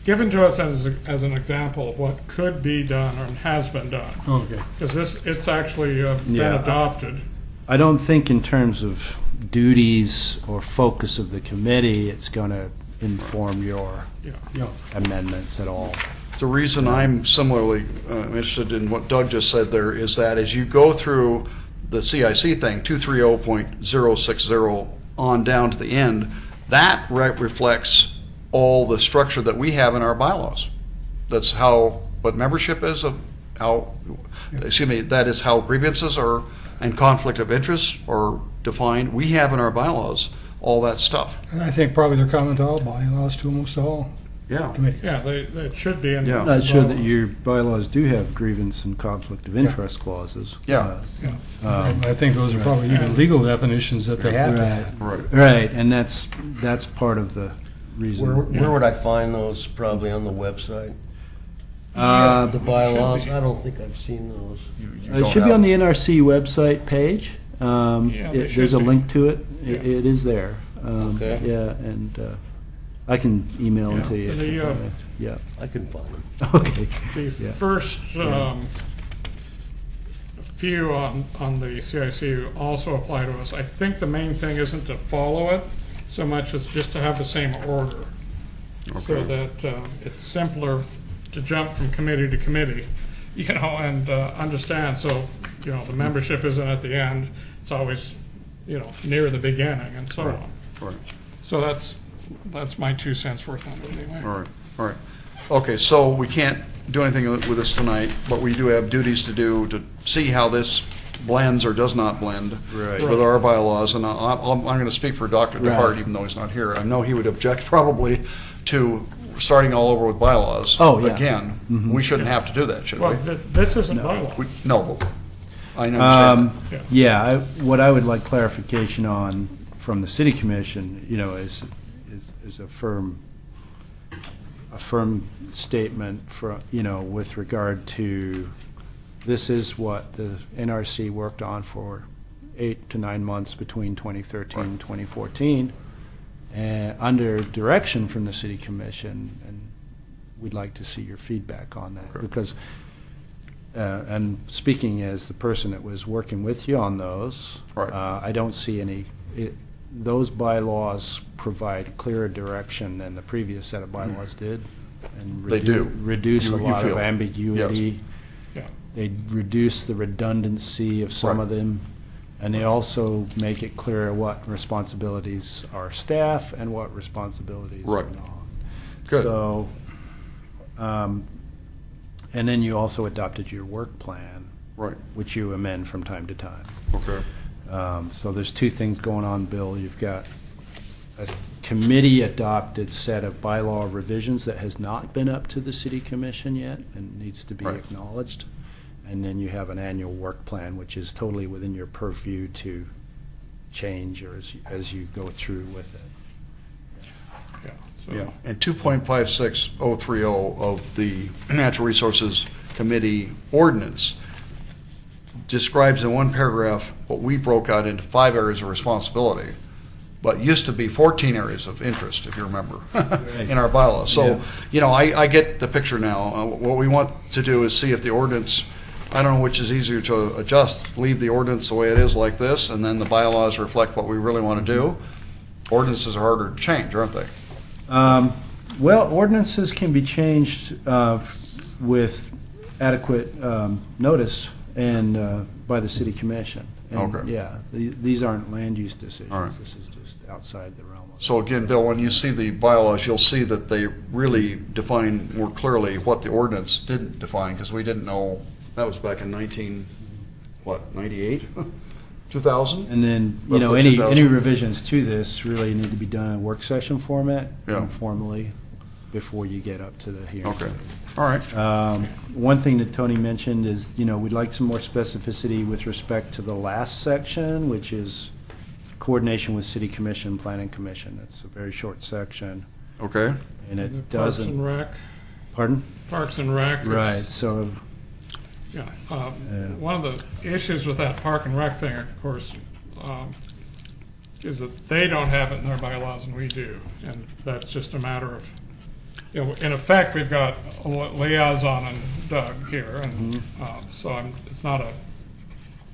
Speaker 2: given to us as an example of what could be done or has been done.
Speaker 4: Oh, okay.
Speaker 2: Because it's actually been
Speaker 3: Yeah.
Speaker 2: adopted.
Speaker 3: I don't think in terms of duties or focus of the committee, it's going to inform your
Speaker 4: Yeah.
Speaker 3: amendments at all.
Speaker 1: The reason I'm similarly interested in what Doug just said there is that as you go through the CIC thing, 230.060 on down to the end, that reflects all the structure that we have in our bylaws. That's what membership is of that is how grievances are and conflict of interest are defined. We have in our bylaws all that stuff.
Speaker 4: And I think probably they're common to all bylaws, to almost all
Speaker 1: Yeah.
Speaker 4: committees.
Speaker 2: Yeah, they should be in.
Speaker 1: Yeah.
Speaker 3: I'm not sure that your bylaws do have grievance and conflict of interest clauses.
Speaker 1: Yeah.
Speaker 4: I think those are probably even legal definitions that they have to have.
Speaker 1: Right.
Speaker 3: Right, and that's part of the reason.
Speaker 5: Where would I find those? Probably on the website.
Speaker 3: The
Speaker 5: Bylaws, I don't think I've seen those.
Speaker 3: It should be on the NRC website page.
Speaker 2: Yeah, they
Speaker 3: There's a
Speaker 2: should be.
Speaker 3: link to it.
Speaker 2: Yeah.
Speaker 3: It is there.
Speaker 5: Okay.
Speaker 3: Yeah, and I can email them to you. Yeah.
Speaker 5: I can find them.
Speaker 3: Okay.
Speaker 2: The
Speaker 3: Yeah.
Speaker 2: first few on the CIC also apply to us. I think the main thing isn't to follow it so much as just to have the same order. So that it's simpler to jump from committee to committee, and understand. So, the membership isn't at the end. It's always, near the beginning and so on.
Speaker 1: Right.
Speaker 2: So that's my 2 cents worth on it anyway.
Speaker 1: All right. Okay, so we can't do anything with this tonight, but we do have duties to do to see how this blends or does not blend
Speaker 3: Right.
Speaker 1: with our bylaws. And I'm going to speak for Dr. DeHart,
Speaker 3: Right.
Speaker 1: even though he's not here. I know he would object probably to starting all over with bylaws.
Speaker 3: Oh, yeah.
Speaker 1: Again, we shouldn't have to do that, should
Speaker 2: Well,
Speaker 1: we?
Speaker 2: this isn't bylaw.
Speaker 1: No, but I understand that.
Speaker 3: Yeah, what I would like clarification on from the city commission, is a firm statement with regard to, this is what the NRC worked on for 8 to 9 months between 2013 and 2014, under direction from the city commission, and we'd like to see your feedback on that.
Speaker 1: Okay.
Speaker 3: Because, and speaking as the person that was working with you on those,
Speaker 1: Right.
Speaker 3: I don't see those bylaws provide clearer direction than the previous set of bylaws did. And
Speaker 1: They do.
Speaker 3: Reduce a
Speaker 1: You
Speaker 3: lot of
Speaker 1: feel.
Speaker 3: ambiguity.
Speaker 2: Yeah.
Speaker 3: They reduce the redundancy of some
Speaker 1: Right.
Speaker 3: of them. And they also make it clear what responsibilities are staff and what responsibilities are
Speaker 1: Right.
Speaker 3: not.
Speaker 1: Good.
Speaker 3: So, and then you also adopted your work plan,
Speaker 1: Right,
Speaker 3: which you amend from time to time.
Speaker 1: okay.
Speaker 3: So there's two things going on, Bill. You've got a committee-adopted set of bylaw revisions that has not been up to the city commission yet and needs to be
Speaker 1: Right.
Speaker 3: acknowledged. And then you have an annual work plan, which is totally within your purview to change or as you go through with it.
Speaker 2: Yeah. So,
Speaker 1: Yeah, and 2.56030 of the Natural Resources Committee ordinance describes in one paragraph what we broke out into 5 areas of responsibility, but used to be 14 areas of interest, if you remember, in our bylaws. So, I get the picture now. What we want to do is see if the ordinance, I don't know which is easier to adjust, leave the ordinance the way it is like this, and then the bylaws reflect what we really want to do. Ordinances are harder to change, aren't they?
Speaker 3: Well, ordinances can be changed with adequate notice and by the city commission. And,
Speaker 1: Okay.
Speaker 3: Yeah, these aren't land use decisions.
Speaker 1: All right.
Speaker 3: This is just outside the realm of.
Speaker 1: So again, Bill, when you see the bylaws, you'll see that they really define more clearly what the ordinance didn't define, because we didn't know, that was back in 98? 2000?
Speaker 3: And then,
Speaker 1: Roughly
Speaker 3: any
Speaker 1: 2000.
Speaker 3: revisions to this really need to be done in work session format,
Speaker 1: Yeah.
Speaker 3: informally, before you get up to the hearing.
Speaker 1: Okay, all right.
Speaker 3: One thing that Tony mentioned is, we'd like some more specificity with respect to the last section, which is coordination with city commission, planning commission. It's a very short section,
Speaker 1: Okay,
Speaker 3: and
Speaker 2: the
Speaker 3: it
Speaker 2: Parks and
Speaker 3: doesn't.
Speaker 2: Rec.
Speaker 3: Pardon?
Speaker 2: Parks and Rec. is-
Speaker 3: Right, so,
Speaker 2: Yeah. One of the issues with that Park and Rec thing, of course, is that they don't have it in their bylaws and we do. And that's just a matter of, in effect, we've got a liaison and Doug here. And so it's not a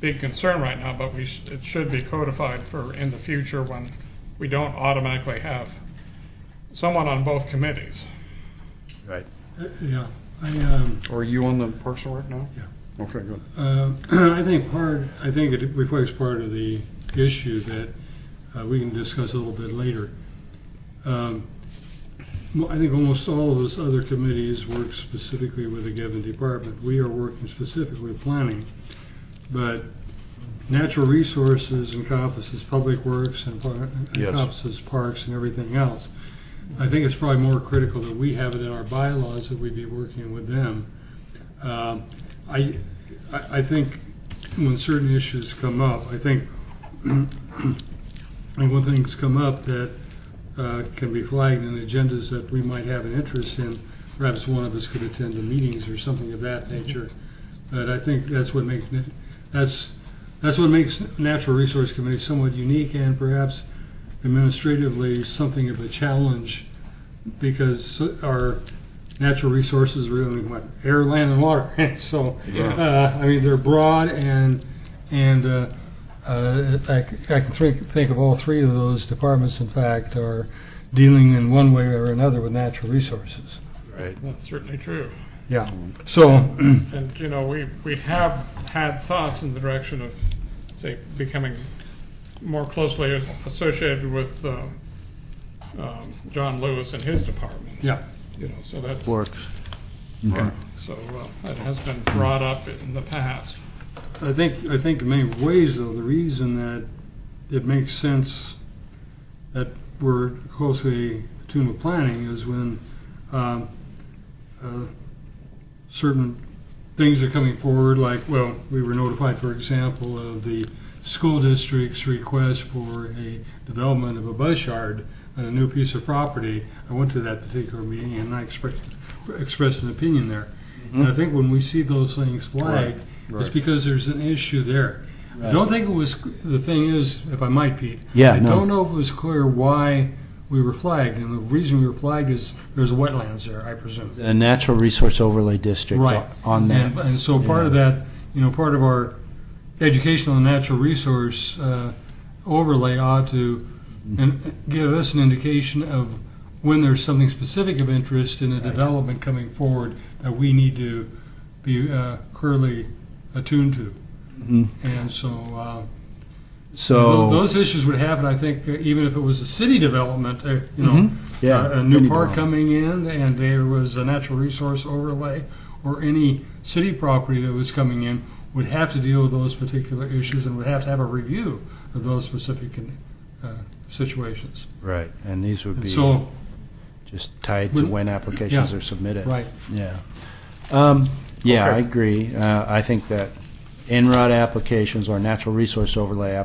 Speaker 2: big concern right now, but it should be codified for in the future when we don't automatically have someone on both committees.
Speaker 3: right.
Speaker 4: Yeah,
Speaker 1: are you on the Parks and Rec now? Yeah. Okay, good.
Speaker 4: I think it reflects part of the issue that we can discuss a little bit later. I think almost all of those other committees work specifically with a given department. We are working specifically with planning, but natural resources encompasses public works and
Speaker 1: Yes.
Speaker 4: encompasses parks and everything else. I think it's probably more critical that we have it in our bylaws that we be working with them. I think when certain issues come up, I think when things come up that can be flagged in agendas that we might have an interest in, perhaps one of us could attend the meetings or something of that nature. But I think that's what makes Natural Resource Committee somewhat unique and perhaps administratively something of a challenge, because our natural resources are really what, air, land, and water. So, I mean, they're broad, and I can think of all three of those departments, in fact, are dealing in one way or another with natural resources.
Speaker 3: Right.
Speaker 2: That's certainly true.
Speaker 4: Yeah. So,
Speaker 2: And, you know, we have had thoughts in the direction of, say, becoming more closely associated with John Lewis and his department.
Speaker 4: yeah.
Speaker 2: You know, so that's,
Speaker 3: Works.
Speaker 2: so that has been brought up in the past.
Speaker 4: I think in many ways, though, the reason that it makes sense that we're closely attuned with planning is when certain things are coming forward, like, well, we were notified, for example, of the school district's request for a development of a bus yard on a new piece of property. I went to that particular meeting and I expressed an opinion there. And I think when we see those things flagged, it's
Speaker 1: Right.
Speaker 4: because there's an issue there. I don't think it was, the thing is, if I might, Pete,
Speaker 3: Yeah,
Speaker 4: I
Speaker 3: no.
Speaker 4: don't know if it was clear why we were flagged, and the reason we were flagged is there's wetlands there, I presume.
Speaker 3: A natural resource overlay district
Speaker 4: Right.
Speaker 3: on that.
Speaker 4: And so part of that, part of our educational and natural resource overlay ought to give us an indication of when there's something specific of interest in a development coming forward that we need to be clearly attuned to.
Speaker 3: Mhm.
Speaker 4: And so
Speaker 3: So,
Speaker 4: those issues would happen, I think, even if it was a city development,
Speaker 3: yeah,
Speaker 4: a new
Speaker 3: any
Speaker 4: park
Speaker 3: development.
Speaker 4: coming in and there was a natural resource overlay, or any city property that was coming in, would have to deal with those particular issues and would have to have a review of those specific situations.
Speaker 3: right, and these would
Speaker 4: And
Speaker 3: be
Speaker 4: so,
Speaker 3: just tied to when applications
Speaker 4: yeah,
Speaker 3: are submitted.
Speaker 4: right,
Speaker 3: Yeah.
Speaker 1: Okay.
Speaker 3: Yeah, I agree. I think that NROD applications or natural resource overlay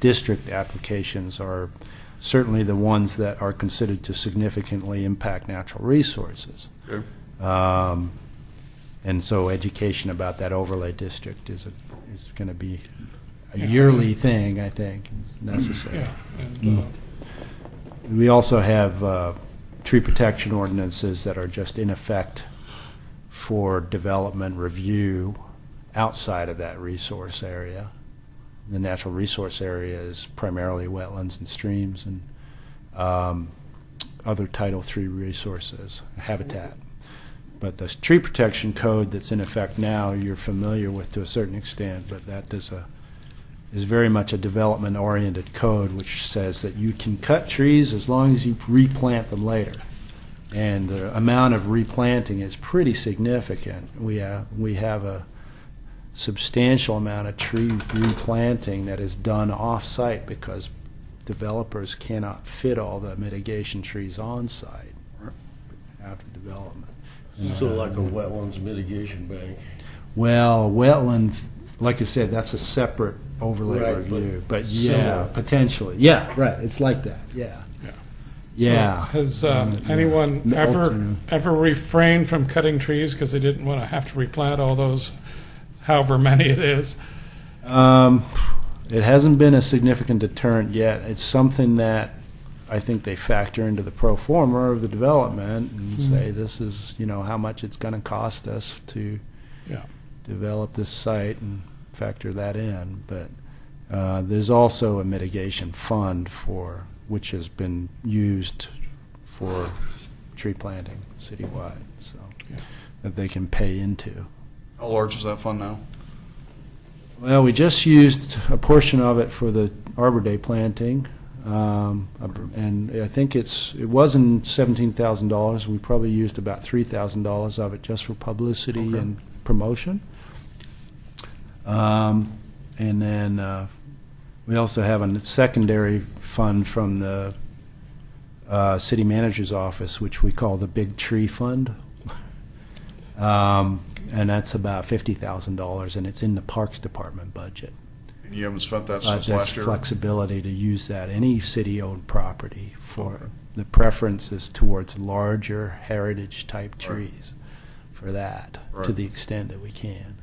Speaker 3: district applications are certainly the ones that are considered to significantly impact natural resources.
Speaker 1: Okay.
Speaker 3: And so education about that overlay district is going to be a
Speaker 2: Yeah.
Speaker 3: yearly thing, I think, is necessary.
Speaker 2: Yeah, and
Speaker 3: We also have tree protection ordinances that are just in effect for development review outside of that resource area. The natural resource area is primarily wetlands and streams and other Title III resources, habitat. But the tree protection code that's in effect now, you're familiar with to a certain extent, but that is very much a development-oriented code which says that you can cut trees as long as you replant them later. And the amount of replanting is pretty significant. We have a substantial amount of tree replanting that is done off-site because developers cannot fit all the mitigation trees on-site after development.
Speaker 5: So like a wetlands mitigation bank.
Speaker 3: Well, wetland, like I said, that's a separate overlay
Speaker 5: Right,
Speaker 3: review. But
Speaker 5: similar.
Speaker 3: yeah, potentially. Yeah, right. It's like that. Yeah.
Speaker 2: Yeah.
Speaker 3: Yeah.
Speaker 2: has anyone
Speaker 3: No,
Speaker 2: ever refrained from cutting trees because they didn't want to have to replant all those, however many it is?
Speaker 3: It hasn't been a significant deterrent yet. It's something that I think they factor into the pro forma of the development and say this is, how much it's going to cost us to
Speaker 2: Yeah.
Speaker 3: develop this site and factor that in. But there's also a mitigation fund which has been used for tree planting citywide, so
Speaker 2: Yeah.
Speaker 3: that they can pay into.
Speaker 1: How large is that fund now?
Speaker 3: Well, we just used a portion of it for the Arbor Day planting. And I think it wasn't $17,000. We probably used about $3,000 of it just for publicity
Speaker 1: Okay.
Speaker 3: and promotion. And then we also have a secondary fund from the city manager's office, which we call the Big Tree Fund. And that's about $50,000, and it's in the Parks Department budget.
Speaker 1: You haven't spent that
Speaker 3: But
Speaker 1: since
Speaker 3: there's
Speaker 1: last year?
Speaker 3: flexibility to use that, any city-owned property for, the preference is towards larger heritage-type trees for that, to
Speaker 1: Right.
Speaker 3: the extent that we can.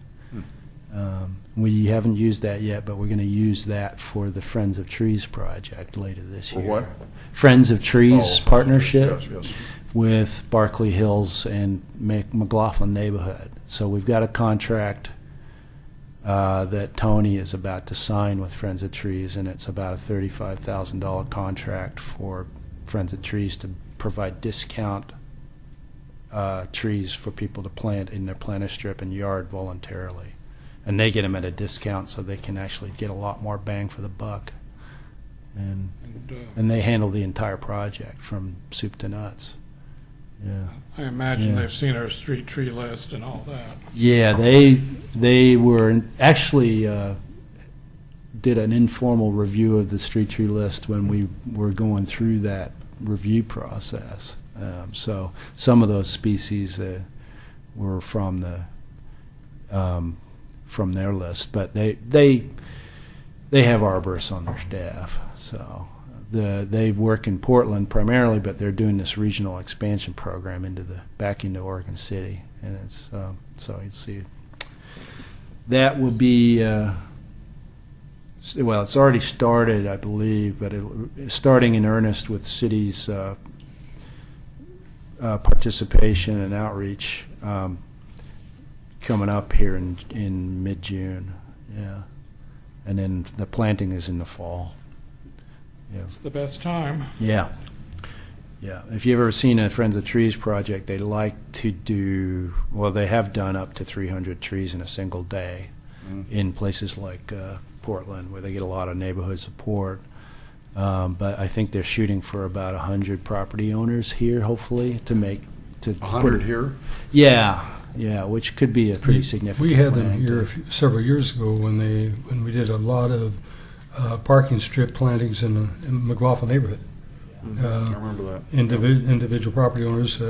Speaker 3: We haven't used that yet, but we're going to use that for the Friends of Trees project later this
Speaker 1: For
Speaker 3: year.
Speaker 1: what?
Speaker 3: Friends of Trees
Speaker 1: Oh,
Speaker 3: partnership
Speaker 1: Yes, yes.
Speaker 3: with Barkley Hills and McLaughlin neighborhood. So we've got a contract that Tony is about to sign with Friends of Trees, and it's about a $35,000 contract for Friends of Trees to provide discount trees for people to plant in their planter strip and yard voluntarily. And they get them at a discount so they can actually get a lot more bang for the buck. And they handle the entire project from soup to nuts. Yeah.
Speaker 2: I imagine
Speaker 3: Yeah.
Speaker 2: they've seen our street tree list and all that.
Speaker 3: Yeah, they were actually did an informal review of the street tree list when we were going through that review process. So some of those species were from their list, but they have arborists on their staff. So they work in Portland primarily, but they're doing this regional expansion program back into Oregon City, and it's so you'd see that will be well, it's already started, I believe, but starting in earnest with cities' participation and outreach coming up here in mid-June. Yeah, and then the planting is in the fall. Yeah.
Speaker 2: It's the best time.
Speaker 3: Yeah. Yeah. If you've ever seen a Friends of Trees project, they like to do, well, they have done up to 300 trees in a single day in places like Portland, where they get a lot of neighborhood support. But I think they're shooting for about 100 property owners here, hopefully, to
Speaker 1: 100 here?
Speaker 3: Yeah. Yeah, which could be a pretty significant.
Speaker 4: We had them
Speaker 3: planting
Speaker 4: here several years ago when we did a lot of parking strip plantings in the McLaughlin neighborhood.
Speaker 1: I remember that.
Speaker 4: Individual property owners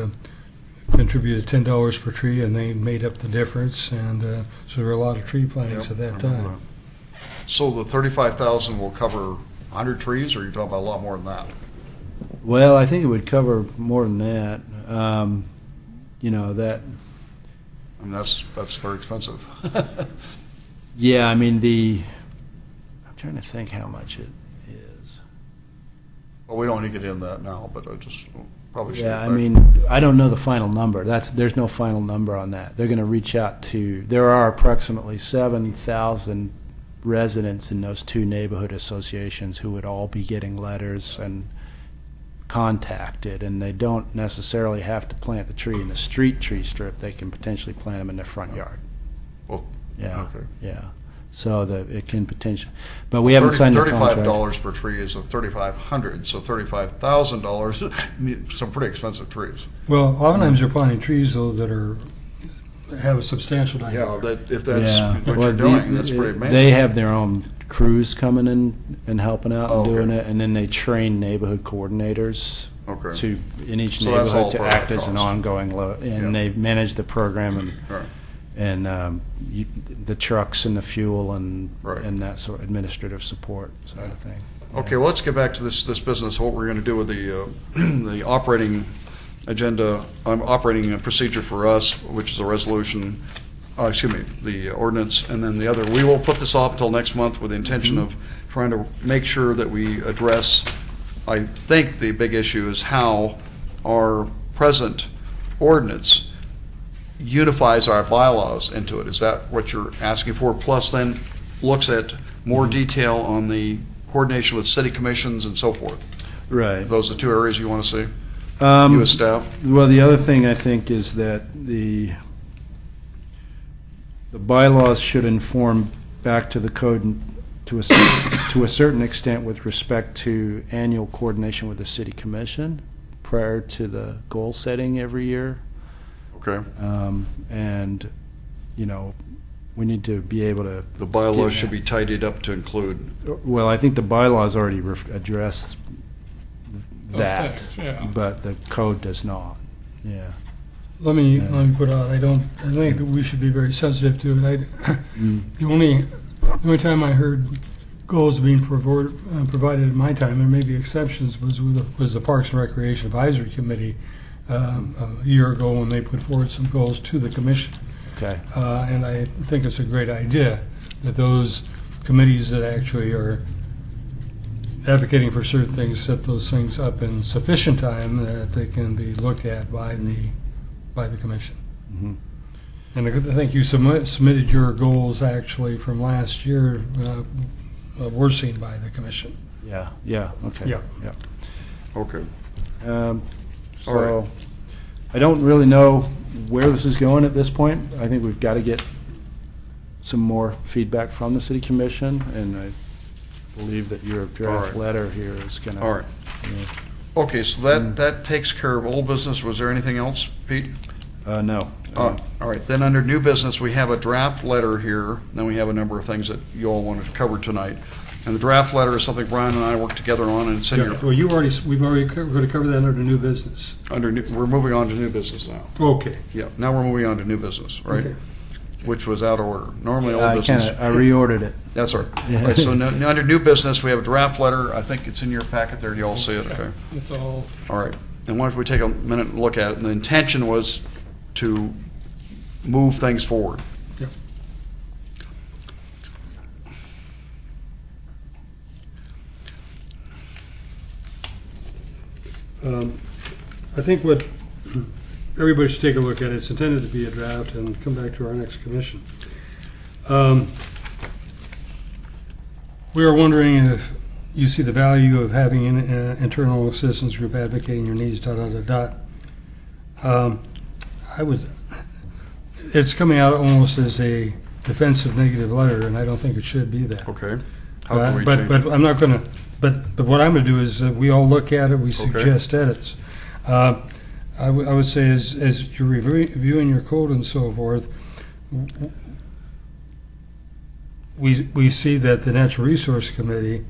Speaker 4: contributed $10 per tree, and they made up the difference. And so there were a lot of tree plantings
Speaker 1: Yep,
Speaker 4: at that
Speaker 1: I remember
Speaker 4: time.
Speaker 1: that. So the 35,000 will cover 100 trees, or are you talking about a lot more than that?
Speaker 3: Well, I think it would cover more than that. That.
Speaker 1: I mean, that's very expensive.
Speaker 3: Yeah, I mean I'm trying to think how much it is.
Speaker 1: Well, we don't need to get into that now, but I just probably should.
Speaker 3: Yeah, I mean, I don't know the final number. There's no final number on that. They're going to reach out to. There are approximately 7,000 residents in those two neighborhood associations who would all be getting letters and contacted, and they don't necessarily have to plant the tree in the street tree strip. They can potentially plant them in their front yard.
Speaker 1: Well,
Speaker 3: Yeah.
Speaker 1: okay.
Speaker 3: Yeah. So it can potentially, but we haven't signed the contract.
Speaker 1: $35 per tree is a $3,500, so $35,000. Some pretty expensive trees.
Speaker 4: Well, oftentimes they're planting trees, though, that have a substantial
Speaker 1: Yeah,
Speaker 4: diameter.
Speaker 1: if that's what
Speaker 3: Well,
Speaker 1: you're doing, that's pretty amazing.
Speaker 3: They have their own crews coming in and helping out
Speaker 1: Oh,
Speaker 3: and doing
Speaker 1: okay.
Speaker 3: it, and then they train neighborhood coordinators
Speaker 1: Okay.
Speaker 3: in each
Speaker 1: So that's all
Speaker 3: neighborhood to
Speaker 1: part of
Speaker 3: act
Speaker 1: the
Speaker 3: as an
Speaker 1: cost.
Speaker 3: ongoing and
Speaker 1: Yeah.
Speaker 3: they manage the program
Speaker 1: Right.
Speaker 3: and the trucks and the fuel and
Speaker 1: Right.
Speaker 3: and that sort of administrative support side of thing.
Speaker 1: Okay, well, let's get back to this business, what we're going to do with the the operating agenda, operating procedure for us, which is a resolution, the ordinance, and then the other. We will put this off until next month with the intention of trying to make sure that we address, I think the big issue is how our present ordinance unifies our bylaws into it. Is that what you're asking for? Plus then looks at more detail on the coordination with city commissions and so forth.
Speaker 3: Right.
Speaker 1: Those are the two areas you want to see? You as staff?
Speaker 3: Well, the other thing I think is that the bylaws should inform back to the code to a certain extent with respect to annual coordination with the city commission prior to the goal setting every year.
Speaker 1: Okay.
Speaker 3: And, you know, we need to be able to.
Speaker 1: The bylaws should be tidied up to include.
Speaker 3: Well, I think the bylaws already address that,
Speaker 2: things, yeah.
Speaker 3: but the code does not. Yeah.
Speaker 4: Let me put out, I think that we should be very sensitive to it. The only time I heard goals being provided in my time, there may be exceptions, was the Parks and Recreation Advisory Committee a year ago when they put forward some goals to the commission.
Speaker 3: Okay.
Speaker 4: And I think it's a great idea that those committees that actually are advocating for certain things set those things up in sufficient time that they can be looked at by the commission.
Speaker 3: Mhm.
Speaker 4: And I think you submitted your goals actually from last year, were seen by the commission.
Speaker 3: Yeah. Yeah. Okay.
Speaker 4: Yeah.
Speaker 3: Yeah.
Speaker 1: Okay.
Speaker 3: Um,
Speaker 1: All right.
Speaker 3: So, I don't really know where this is going at this point. I think we've got to get some more feedback from the city commission, and I believe that your draft
Speaker 1: right.
Speaker 3: letter here is going to.
Speaker 1: All right. Okay, so that takes care of old business. Was there anything else, Pete?
Speaker 3: No.
Speaker 1: All right, then under new business, we have a draft letter here, then we have a number of things that you all wanted to cover tonight. And the draft letter is something Brian and I worked together on, and it's in your,
Speaker 4: Well, we're going to cover that under new business.
Speaker 1: we're moving on to new business now.
Speaker 4: Okay.
Speaker 1: Yeah, now we're moving on to new business, right?
Speaker 4: Okay.
Speaker 1: Which was out of order. Normally, old
Speaker 3: I
Speaker 1: business.
Speaker 3: I reordered it.
Speaker 1: That's all right. All right, so under new business, we have a draft letter. I think it's in your packet there. Do you all see it? Okay.
Speaker 2: It's all,
Speaker 1: All right. And what if we take a minute and look at it? And the intention was to move things forward.
Speaker 4: Yep. I think what everybody should take a look at, it's intended to be a draft and come back to our next commission. We are wondering if you see the value of having an internal assistance group advocating your needs, it's coming out almost as a defensive negative letter, and I don't think it should be that.
Speaker 1: Okay. How can we
Speaker 4: But
Speaker 1: change it?
Speaker 4: I'm not going to, but what I'm going to do is we all look at it, we suggest edits. I would say as you're reviewing your code and so forth, we see that the Natural Resource Committee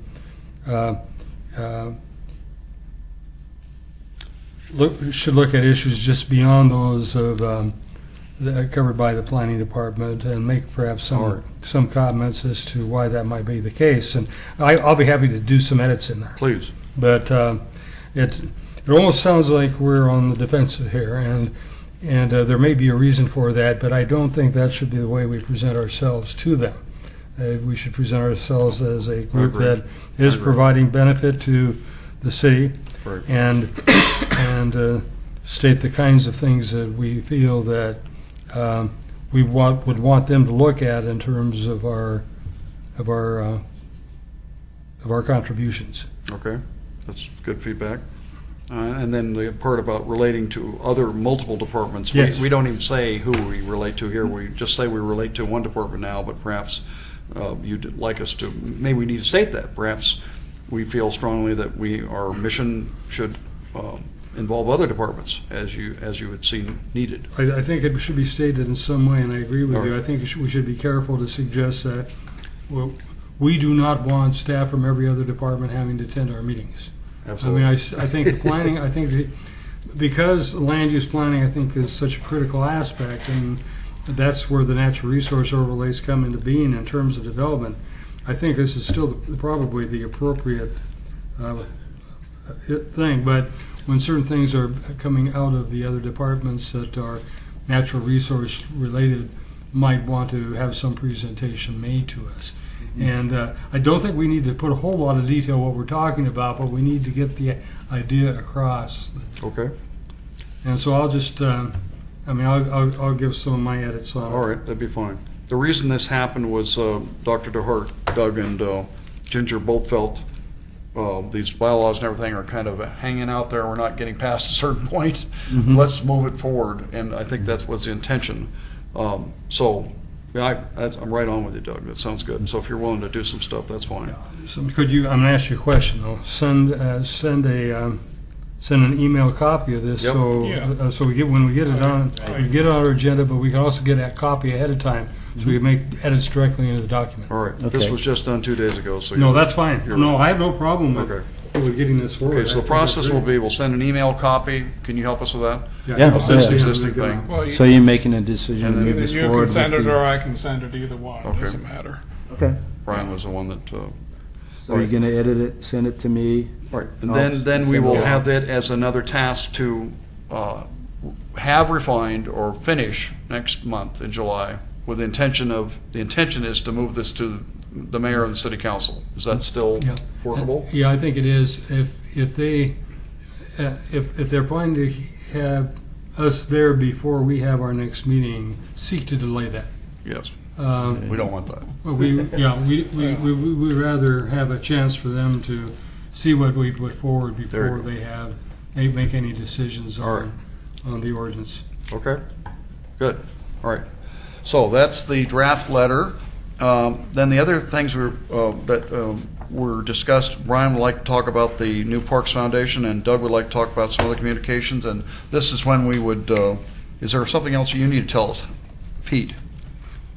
Speaker 4: should look at issues just beyond those of that are covered by the planning department and make perhaps some comments as to why that might be the case. And I'll be happy to do some edits in there.
Speaker 1: Please.
Speaker 4: But it almost sounds like we're on the defensive here, and there may be a reason for that, but I don't think that should be the way we present ourselves to them. We should present ourselves as a group that is providing benefit to the city,
Speaker 1: Right.
Speaker 4: and state the kinds of things that we feel that we would want them to look at in terms of our contributions.
Speaker 1: Okay. That's good feedback. And then the part about relating to other multiple departments.
Speaker 4: Yes.
Speaker 1: We don't even say who we relate to here. We just say we relate to one department now, but perhaps you'd like us to, maybe we need to state that. Perhaps we feel strongly that our mission should involve other departments as you would see needed.
Speaker 4: I think it should be stated in some way, and I agree with
Speaker 1: All
Speaker 4: you.
Speaker 1: right.
Speaker 4: I think we should be careful to suggest that we do not want staff from every other department having to attend our meetings.
Speaker 1: Absolutely.
Speaker 4: I mean, I think the planning, because land use planning, I think, is such a critical aspect, and that's where the natural resource overlays come into being in terms of development. I think this is still probably the appropriate thing, but when certain things are coming out of the other departments that are natural resource related, might want to have some presentation made to us. And I don't think we need to put a whole lot of detail what we're talking about, but we need to get the idea across.
Speaker 1: Okay.
Speaker 4: And so I'll just, I'll give some of my edits on it.
Speaker 1: All right, that'd be fine. The reason this happened was Dr. DeHart, Doug, and Ginger both felt these bylaws and everything are kind of hanging out there. We're not getting past a certain point. Let's move it forward, and I think that was the intention. So Yeah, I'm right on with you, Doug. That sounds good. So if you're willing to do some stuff, that's fine.
Speaker 4: So could you, I'm gonna ask you a question though, send an email copy of this,
Speaker 1: Yep.
Speaker 4: so,
Speaker 2: Yeah.
Speaker 4: so when we get it on, we get it on our agenda, but we can also get that copy ahead of time, so we can make edits directly into the document.
Speaker 1: All right. This
Speaker 3: Okay.
Speaker 1: was just done 2 days ago, so.
Speaker 4: No,
Speaker 1: you're-
Speaker 4: that's fine.
Speaker 1: you're-
Speaker 4: No, I have no problem
Speaker 1: Okay.
Speaker 4: with getting this forward.
Speaker 1: Okay, so the process will be, we'll send an email copy. Can you help us with that?
Speaker 3: Yeah.
Speaker 1: Of this
Speaker 3: Yeah.
Speaker 1: existing thing?
Speaker 2: Well,
Speaker 3: So you're making a decision
Speaker 1: And
Speaker 3: to
Speaker 1: then-
Speaker 3: move
Speaker 2: either
Speaker 3: this
Speaker 2: you
Speaker 3: forward?
Speaker 2: can send
Speaker 3: with
Speaker 2: it
Speaker 3: the-
Speaker 2: or I can send it, either one,
Speaker 1: Okay.
Speaker 2: doesn't matter.
Speaker 3: Okay.
Speaker 1: Brian was the one that,
Speaker 3: So you're going to edit it, send it to me?
Speaker 1: right. And
Speaker 3: I'll
Speaker 1: then we
Speaker 3: send
Speaker 1: will
Speaker 3: it
Speaker 1: have that as another task to have refined or finish next month in July with the intention is to move this to the mayor and the city council. Is that still
Speaker 4: Yeah.
Speaker 1: workable?
Speaker 4: Yeah, I think it is. If they're planning to have us there before we have our next meeting, seek to delay that.
Speaker 1: Yes.
Speaker 4: Um,
Speaker 1: We don't want that.
Speaker 4: we'd rather have a chance for them to see what we put forward
Speaker 1: There you
Speaker 4: before
Speaker 1: go.
Speaker 4: they make any decisions
Speaker 1: All right.
Speaker 4: on the ordinance.
Speaker 1: Okay, good. All right. So that's the draft letter. Then the other things were discussed, Brian would like to talk about the New Parks Foundation, and Doug would like to talk about some other communications. And this is when we would, is there something else you need to tell us? Pete,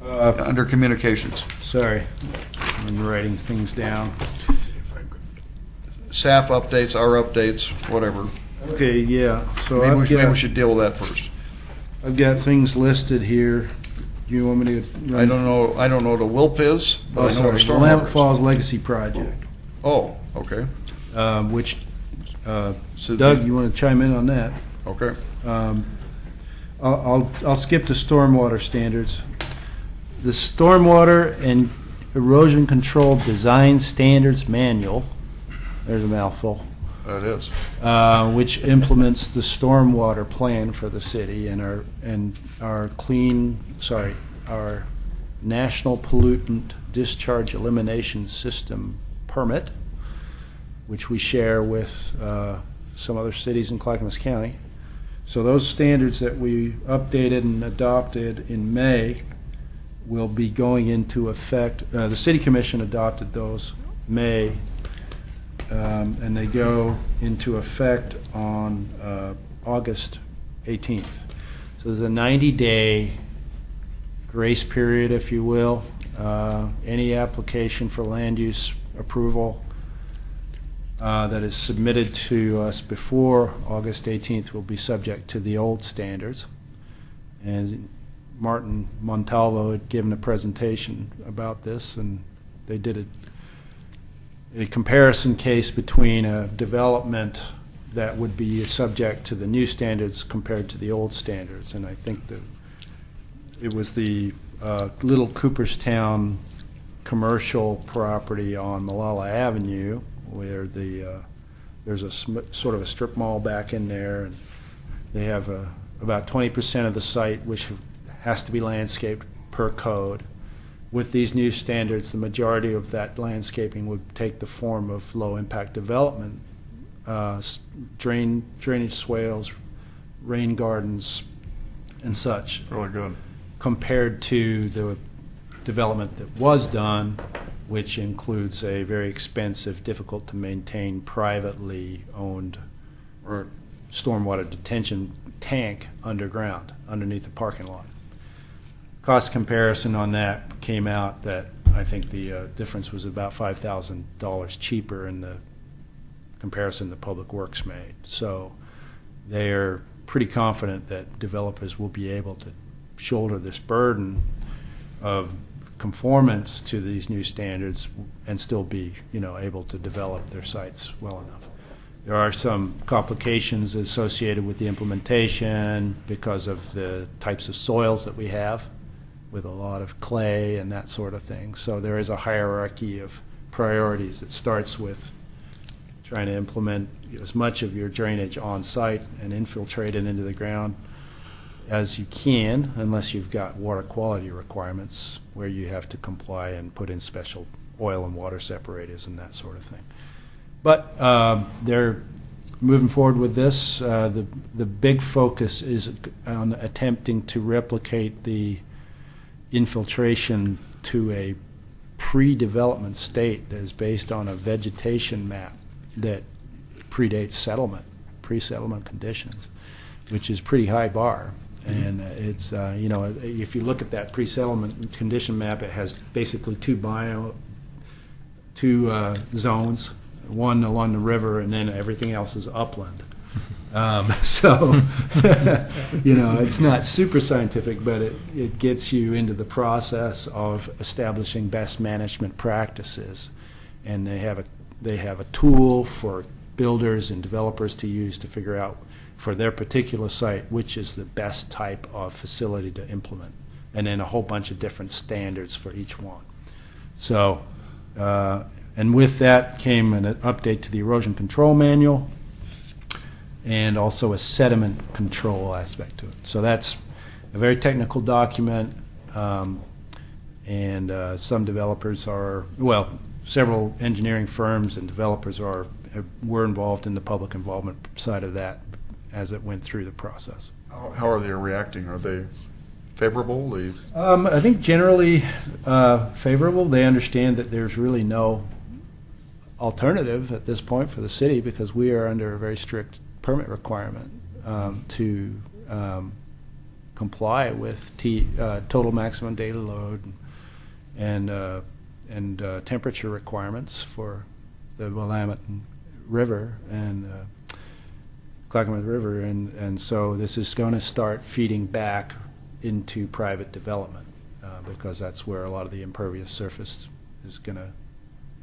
Speaker 1: under communications.
Speaker 3: Sorry, I'm writing things down.
Speaker 1: Staff updates, our updates, whatever.
Speaker 3: Okay, yeah, so
Speaker 1: Maybe we
Speaker 3: I've
Speaker 1: should deal with that first.
Speaker 3: got things listed here. Do you want me to run?
Speaker 1: I don't know what a WILP is, but I know what a
Speaker 3: Sorry, Willamette
Speaker 1: stormwater is.
Speaker 3: Falls Legacy Project,
Speaker 1: Oh, okay.
Speaker 3: which,
Speaker 1: So
Speaker 3: Doug, you want to chime in on that?
Speaker 1: Okay.
Speaker 3: I'll skip to stormwater standards. The Stormwater and Erosion Control Design Standards Manual, there's a mouthful,
Speaker 1: That is.
Speaker 3: which implements the stormwater plan for the city and our National Pollutant Discharge Elimination System permit, which we share with some other cities in Clackamas County. So those standards that we updated and adopted in May will be going into effect. The City Commission adopted those May, and they go into effect on August 18th. So there's a 90-day grace period, if you will. Any application for land use approval that is submitted to us before August 18th will be subject to the old standards. And Martin Montalvo had given a presentation about this, and they did a comparison case between a development that would be subject to the new standards compared to the old standards. And I think that it was the Little Cooperstown commercial property on Malala Avenue, where there's a sort of a strip mall back in there, and they have about 20% of the site which has to be landscaped per code. With these new standards, the majority of that landscaping would take the form of low-impact development, drainage swales, rain gardens, and such,
Speaker 1: Really good.
Speaker 3: compared to the development that was done, which includes a very expensive, difficult-to-maintain, privately owned
Speaker 1: Right.
Speaker 3: stormwater detention tank underground, underneath the parking lot. Cost comparison on that came out that I think the difference was about $5,000 cheaper in the comparison that Public Works made. So they are pretty confident that developers will be able to shoulder this burden of conformance to these new standards and still be, able to develop their sites well enough. There are some complications associated with the implementation because of the types of soils that we have, with a lot of clay and that sort of thing. So there is a hierarchy of priorities that starts with trying to implement as much of your drainage on site and infiltrate it into the ground as you can, unless you've got water quality requirements where you have to comply and put in special oil and water separators and that sort of thing. But they're moving forward with this. The big focus is on attempting to replicate the infiltration to a pre-development state that is based on a vegetation map that predates settlement, pre-settlement conditions, which is pretty high bar. And it's, if you look at that pre-settlement condition map, it has basically two zones, one along the river, and then everything else is upland. So, it's not super scientific, but it gets you into the process of establishing best management practices. And they have a tool for builders and developers to use to figure out for their particular site which is the best type of facility to implement, and then a whole bunch of different standards for each one. So, and with that came an update to the erosion control manual, and also a sediment control aspect to it. So that's a very technical document, and some developers several engineering firms and developers were involved in the public involvement side of that as it went through the process.
Speaker 1: How are they reacting? Are they favorable?
Speaker 3: I think generally favorable. They understand that there's really no alternative at this point for the city because we are under a very strict permit requirement to comply with total maximum daily load and temperature requirements for the Willamette River and Clackamas River, and so this is going to start feeding back into private development because that's where a lot of the impervious surface is going to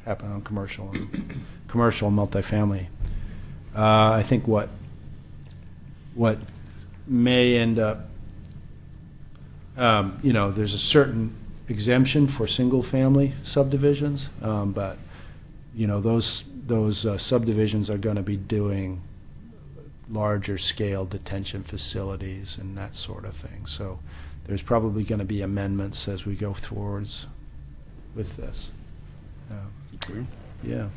Speaker 3: happen on commercial and multifamily. I think what may end up, there's a certain exemption for single-family subdivisions, but those subdivisions are going to be doing larger scale detention facilities and that sort of thing. So there's probably going to be amendments as we go forwards with this. Yeah.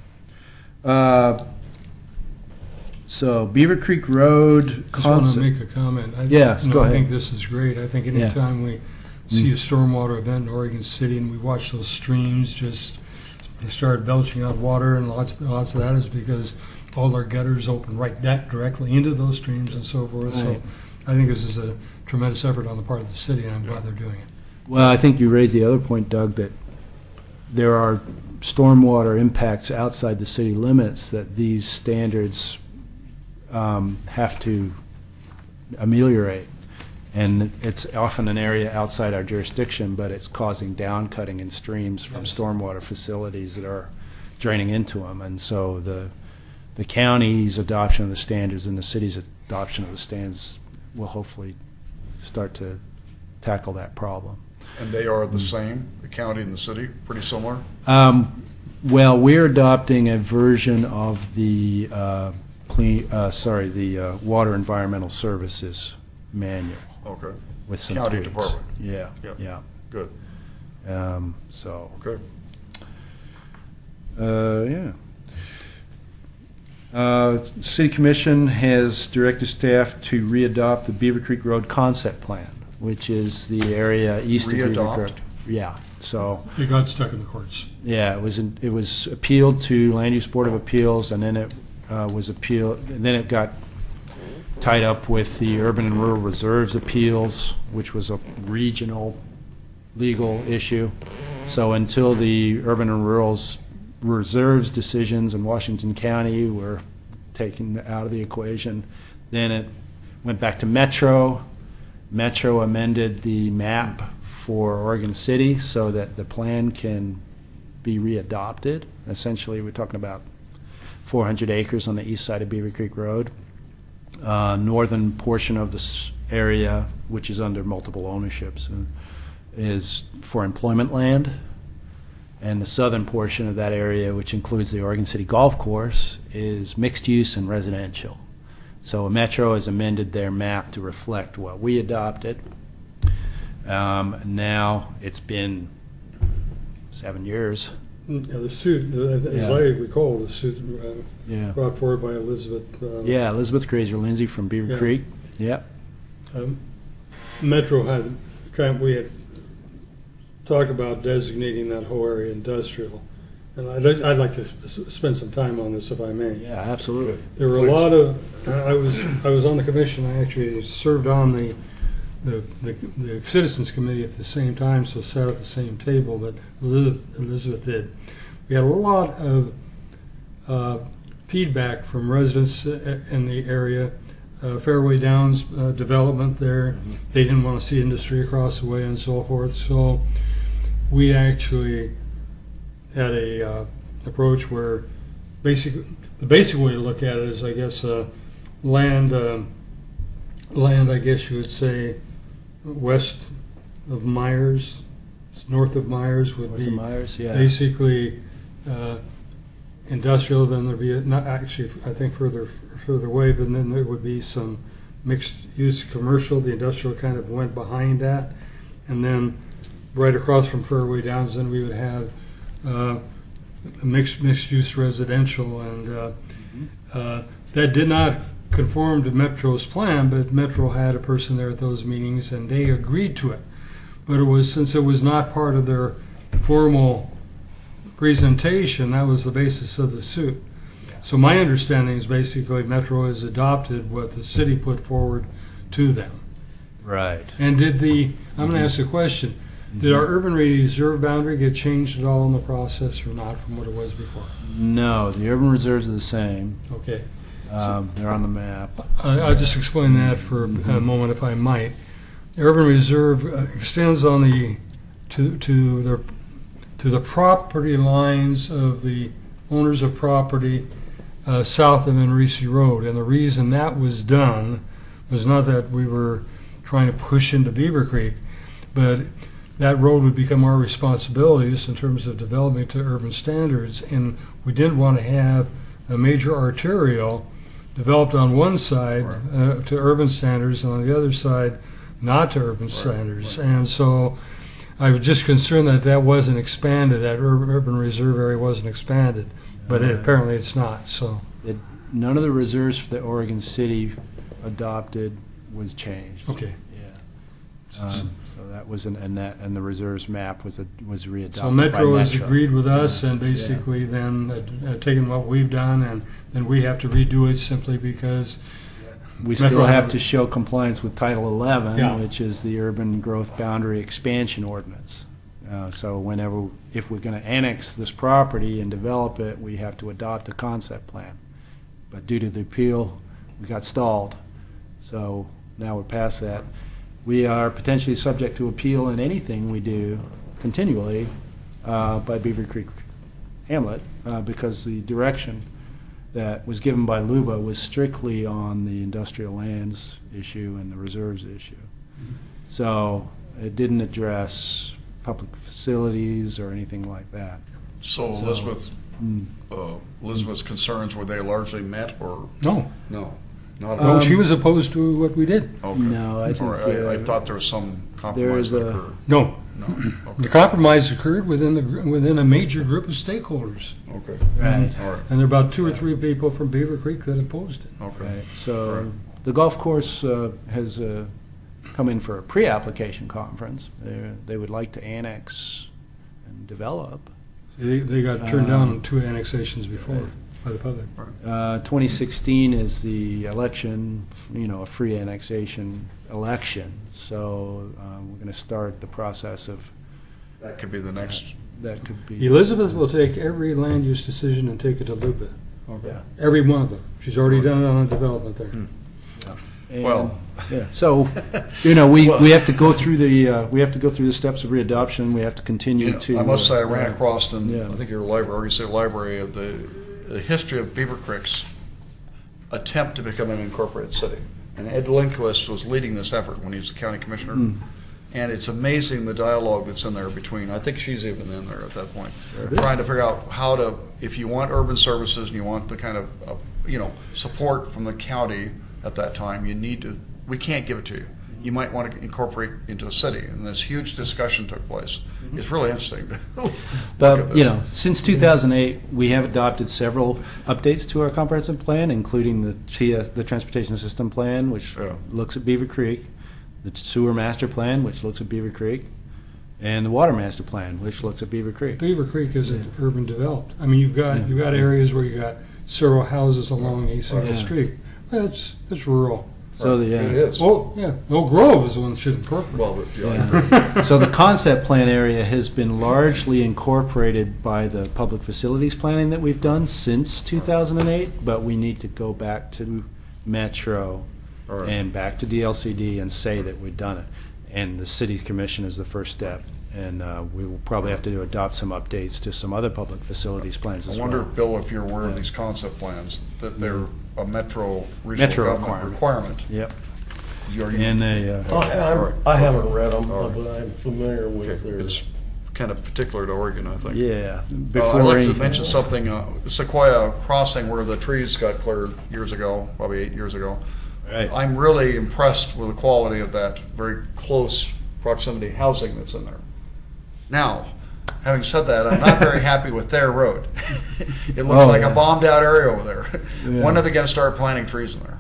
Speaker 3: So Beaver Creek Road.
Speaker 4: Just want to make a comment.
Speaker 3: Yes, go ahead.
Speaker 4: I think this is great. I think anytime we see a stormwater event in Oregon City and we watch those streams just start belching out water, and lots of that is because all our gutters open directly into those streams and so forth. Right. So I think this is a tremendous effort on the part of the city, and I'm glad they're doing it.
Speaker 3: Well, I think you raised the other point, Doug, that there are stormwater impacts outside the city limits that these standards have to ameliorate. And it's often an area outside our jurisdiction, but it's causing down cutting in streams from stormwater facilities that are draining into them. And so the county's adoption of the standards and the city's adoption of the standards will hopefully start to tackle that problem.
Speaker 1: And they are the same, the county and the city, pretty similar?
Speaker 3: Well, we're adopting a version of the Water Environmental Services Manual.
Speaker 1: Okay.
Speaker 3: With some
Speaker 1: County
Speaker 3: tweaks.
Speaker 1: department.
Speaker 3: Yeah,
Speaker 1: Yep.
Speaker 3: yeah.
Speaker 1: Good.
Speaker 3: So,
Speaker 1: Okay.
Speaker 3: yeah. City Commission has directed staff to readopt the Beaver Creek Road concept plan, which is the area east of Beaver
Speaker 1: Readopt?
Speaker 3: Creek. Yeah. So,
Speaker 4: It got stuck in the courts.
Speaker 3: yeah, it was appealed to Land Use Board of Appeals, and then it was appealed, and then it got tied up with the Urban and Rural Reserves Appeals, which was a regional legal issue. So until the Urban and Rural Reserves decisions in Washington County were taken out of the equation, then it went back to Metro. Metro amended the map for Oregon City so that the plan can be readopted. Essentially, we're talking about 400 acres on the east side of Beaver Creek Road. Northern portion of this area, which is under multiple ownerships, is for employment land. And the southern portion of that area, which includes the Oregon City Golf Course, is mixed use and residential. So Metro has amended their map to reflect what we adopted. Now it's been 7 years.
Speaker 4: Yeah, the suit, as
Speaker 3: Yeah.
Speaker 4: I recall, the suit
Speaker 3: Yeah.
Speaker 4: brought forward by Elizabeth.
Speaker 3: Yeah, Elizabeth Grazer Lindsay from Beaver
Speaker 4: Yeah.
Speaker 3: Creek. Yep.
Speaker 4: Metro had, we had talk about designating that whole area industrial. And I'd like to spend some time on this, if I may.
Speaker 3: Yeah, absolutely.
Speaker 4: There were a lot of, I was on the commission, I actually served on the Citizens Committee at the same time, so sat at the same table that Elizabeth did. We had a lot of feedback from residents in the area. Fairway Downs development there, they didn't want to see industry across the way and so forth, so we actually had a approach where the basic way to look at it is, I guess, land, I guess you would say, west of Myers, north of Myers would
Speaker 3: North of
Speaker 4: be
Speaker 3: Myers, yeah.
Speaker 4: basically industrial. Then there'd be not actually, I think further away, but then there would be some mixed use commercial. The industrial kind of went behind that, and then right across from Fairway Downs, then we would have mixed use residential, and that did not conform to Metro's plan, but Metro had a person there at those meetings, and they agreed to it. But it was, since it was not part of their formal presentation, that was the basis of the suit. So my understanding is basically Metro has adopted what the city put forward to them.
Speaker 3: Right.
Speaker 4: And I'm going to ask a question. Did our urban reserve boundary get changed at all in the process or not from what it was before?
Speaker 3: No, the urban reserves are the same.
Speaker 4: Okay.
Speaker 3: They're on the map.
Speaker 4: I'll just explain that for a moment, if I might. The urban reserve extends on to the property lines of the owners of property south of Enrici Road. And the reason that was done was not that we were trying to push into Beaver Creek, but that road would become our responsibilities in terms of developing to urban standards, and we didn't want to have a major arterial developed on one side to urban standards and on the other side not to urban standards. And so I was just concerned that that wasn't expanded, that urban reserve area wasn't expanded, but apparently it's not. So
Speaker 3: None of the reserves that Oregon City adopted was changed.
Speaker 4: okay.
Speaker 3: Yeah. So that was and the reserves map was readopted
Speaker 4: So Metro
Speaker 3: by
Speaker 4: has
Speaker 3: Metro.
Speaker 4: agreed with us, and basically then taken what we've done, and then we have to redo it simply because
Speaker 3: We
Speaker 4: Metro
Speaker 3: still have
Speaker 4: has-
Speaker 3: to show compliance with Title 11,
Speaker 4: Yeah.
Speaker 3: which is the Urban Growth Boundary Expansion Ordinance. So if we're going to annex this property and develop it, we have to adopt a concept plan. But due to the appeal, we got stalled. So now we're past that. We are potentially subject to appeal in anything we do continually by Beaver Creek Hamlet because the direction that was given by LUBA was strictly on the industrial lands issue and the reserves issue. So it didn't address public facilities or anything like that.
Speaker 1: So Elizabeth's concerns, were they largely met or
Speaker 4: no,
Speaker 1: no? Not at
Speaker 4: no,
Speaker 1: all.
Speaker 4: she was opposed to what we did.
Speaker 1: Okay.
Speaker 3: No, I think,
Speaker 1: All right, I thought there was some compromise
Speaker 3: there
Speaker 1: that
Speaker 3: is a-
Speaker 1: occurred.
Speaker 4: No,
Speaker 1: No.
Speaker 4: the compromise occurred within a major group of stakeholders,
Speaker 1: Okay.
Speaker 3: Right.
Speaker 1: All right.
Speaker 4: and there are about 2 or 3 people from Beaver Creek that opposed it.
Speaker 1: Okay.
Speaker 3: Right. So
Speaker 1: Right.
Speaker 3: the golf course has come in for a pre-application conference. They would like to annex and develop.
Speaker 4: They got turned down on 2 annexations before by the public.
Speaker 3: 2016 is the election, a free annexation election. So we're going to start the process of
Speaker 1: That could be the next.
Speaker 3: that could be.
Speaker 4: Elizabeth will take every land use decision and take it to LUBA.
Speaker 1: Okay.
Speaker 3: Yeah.
Speaker 4: Every one of them. She's already done it on a development there.
Speaker 3: And,
Speaker 1: Well-
Speaker 3: yeah. So, we have to go through the steps of readoption. We have to continue to.
Speaker 1: I must say, I ran across in,
Speaker 3: yeah.
Speaker 1: I think your library, Oregon State Library, of the history of Beaver Creek's attempt to become an incorporated city. And Ed Lindquist was leading this effort when he was the county commissioner. And it's amazing the dialogue that's in there between, I think she's even in there at that point, trying to figure out how to, if you want urban services and you want the kind of, support from the county at that time, you need to, we can't give it to you. You might want to incorporate into a city. And this huge discussion took place. It's really interesting. Look at
Speaker 3: But,
Speaker 1: this.
Speaker 3: since 2008, we have adopted several updates to our comprehensive plan, including the transportation system plan, which
Speaker 1: Yeah.
Speaker 3: looks at Beaver Creek, the sewer master plan, which looks at Beaver Creek, and the Water Master Plan, which looks at Beaver Creek.
Speaker 4: Beaver Creek isn't urban developed. I mean, you've got areas where you got several houses along a single
Speaker 3: Yeah.
Speaker 4: street. That's rural.
Speaker 3: So the,
Speaker 1: It is.
Speaker 4: Well, yeah, Oak Grove is the one that should incorporate.
Speaker 1: Well, but,
Speaker 3: Yeah. So the concept plan area has been largely incorporated by the public facilities planning that we've done since 2008, but we need to go back to Metro
Speaker 1: All right.
Speaker 3: and back to DLCD and say that we've done it. And the city commission is the first step. And we will probably have to adopt some updates to some other public facilities plans
Speaker 1: I
Speaker 3: as
Speaker 1: wonder,
Speaker 3: well.
Speaker 1: Bill, if you're aware of these concept plans, that they're a metro regional
Speaker 3: Metro
Speaker 1: government requirement.
Speaker 3: Yep.
Speaker 1: Are you-
Speaker 3: And they,
Speaker 5: I haven't read them, but I'm familiar with
Speaker 1: Okay,
Speaker 5: their.
Speaker 1: it's kind of particular to Oregon, I think.
Speaker 3: yeah.
Speaker 1: I'd
Speaker 3: Before
Speaker 1: like to
Speaker 3: anything-
Speaker 1: mention something, Sequoia Crossing, where the trees got cleared years ago, probably 8 years ago.
Speaker 3: Right.
Speaker 1: I'm really impressed with the quality of that very close proximity housing that's in there. Now, having said that, I'm not very happy with their road. It looks
Speaker 3: Oh,
Speaker 1: like
Speaker 3: yeah.
Speaker 1: a bombed out area over there.
Speaker 3: Yeah.
Speaker 1: When are they going to start planting trees in there?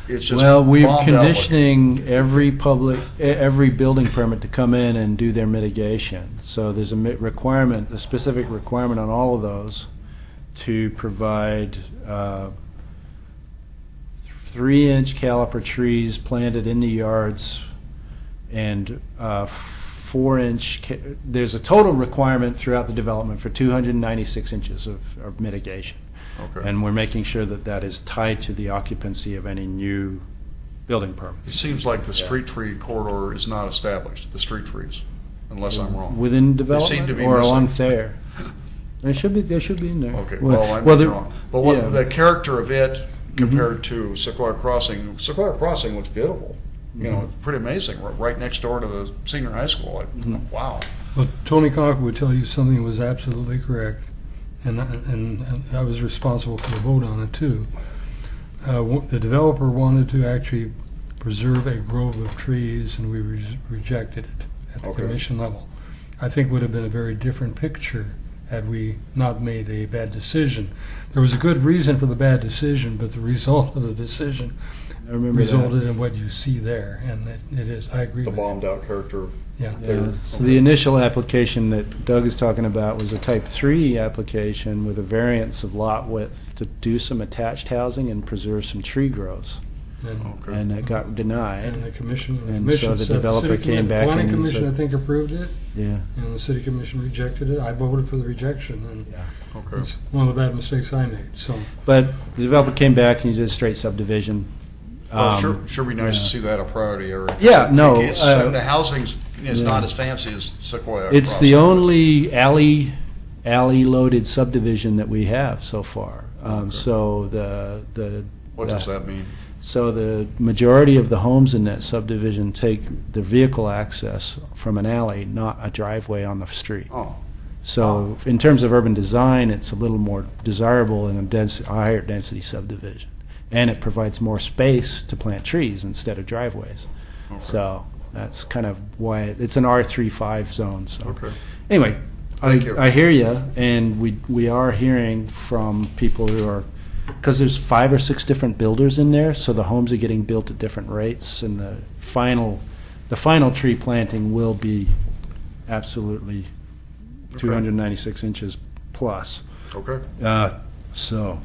Speaker 1: It's just
Speaker 3: Well, we're
Speaker 1: bombed out looking.
Speaker 3: conditioning every building permit to come in and do their mitigation. So there's a specific requirement on all of those to provide 3-inch caliper trees planted in the yards and 4-inch, there's a total requirement throughout the development for 296 inches of mitigation.
Speaker 1: Okay.
Speaker 3: And we're making sure that that is tied to the occupancy of any new building permit.
Speaker 1: It seems like the street tree corridor is not established, the street trees, unless I'm wrong.
Speaker 3: Within
Speaker 1: seem
Speaker 3: development
Speaker 1: to be
Speaker 3: or
Speaker 1: missing.
Speaker 3: along there? They should be in there.
Speaker 1: Okay, well, I may be
Speaker 3: there-
Speaker 1: wrong. But what,
Speaker 3: yeah. Mm-hmm.
Speaker 1: the character of it compared to Sequoia Crossing looks beautiful. You know, it's pretty amazing, right next door to the senior high school.
Speaker 3: Mm-hmm.
Speaker 1: Wow.
Speaker 4: Well, Tony Conker would tell you something that was absolutely correct, and I was responsible for the vote on it too. The developer wanted to actually preserve a grove of trees, and we rejected it at the
Speaker 1: Okay.
Speaker 4: commission level. I think it would have been a very different picture had we not made a bad decision. There was a good reason for the bad decision, but the result of the decision
Speaker 3: I remember
Speaker 4: resulted in what you see there, and it is, I agree
Speaker 1: The
Speaker 4: with you.
Speaker 1: bombed out character.
Speaker 4: Yeah.
Speaker 3: that. Yeah, so the initial application that Doug is talking about was a type 3 application with a variance of lot width to do some attached housing and preserve some tree growths.
Speaker 4: And-
Speaker 1: Okay.
Speaker 3: And it got
Speaker 4: And
Speaker 3: denied.
Speaker 4: the commission,
Speaker 3: And so the
Speaker 4: said-
Speaker 3: developer
Speaker 4: city
Speaker 3: came back
Speaker 4: Planning
Speaker 3: and
Speaker 4: commission,
Speaker 3: said-
Speaker 4: I think, approved it,
Speaker 3: Yeah.
Speaker 4: and the city commission rejected it. I voted for the rejection, and
Speaker 1: Okay.
Speaker 4: it's one of the bad mistakes I made, so.
Speaker 3: But the developer came back and he did a straight subdivision.
Speaker 1: Well,
Speaker 3: Um,
Speaker 1: sure be nice to
Speaker 3: yeah.
Speaker 1: see that a priority area.
Speaker 3: Yeah, no,
Speaker 1: The housing is
Speaker 3: yeah.
Speaker 1: not as fancy as Sequoia
Speaker 3: It's
Speaker 1: Crossing.
Speaker 3: the only alley-loaded subdivision that we have so far.
Speaker 1: Okay.
Speaker 3: So the
Speaker 1: What does that mean?
Speaker 3: So the majority of the homes in that subdivision take the vehicle access from an alley, not a driveway on the street.
Speaker 1: Oh,
Speaker 3: So in terms of urban design, it's a little more desirable in a higher density subdivision. And it provides more space to plant trees instead of driveways.
Speaker 1: okay.
Speaker 3: So that's kind of why, it's an R35 zone, so.
Speaker 1: Okay.
Speaker 3: Anyway,
Speaker 1: Thank you.
Speaker 3: I hear you, and we are hearing from people who are, because there's 5 or 6 different builders in there, so the homes are getting built at different rates, and the final tree planting will be absolutely 296 inches plus.
Speaker 1: Okay.
Speaker 3: So,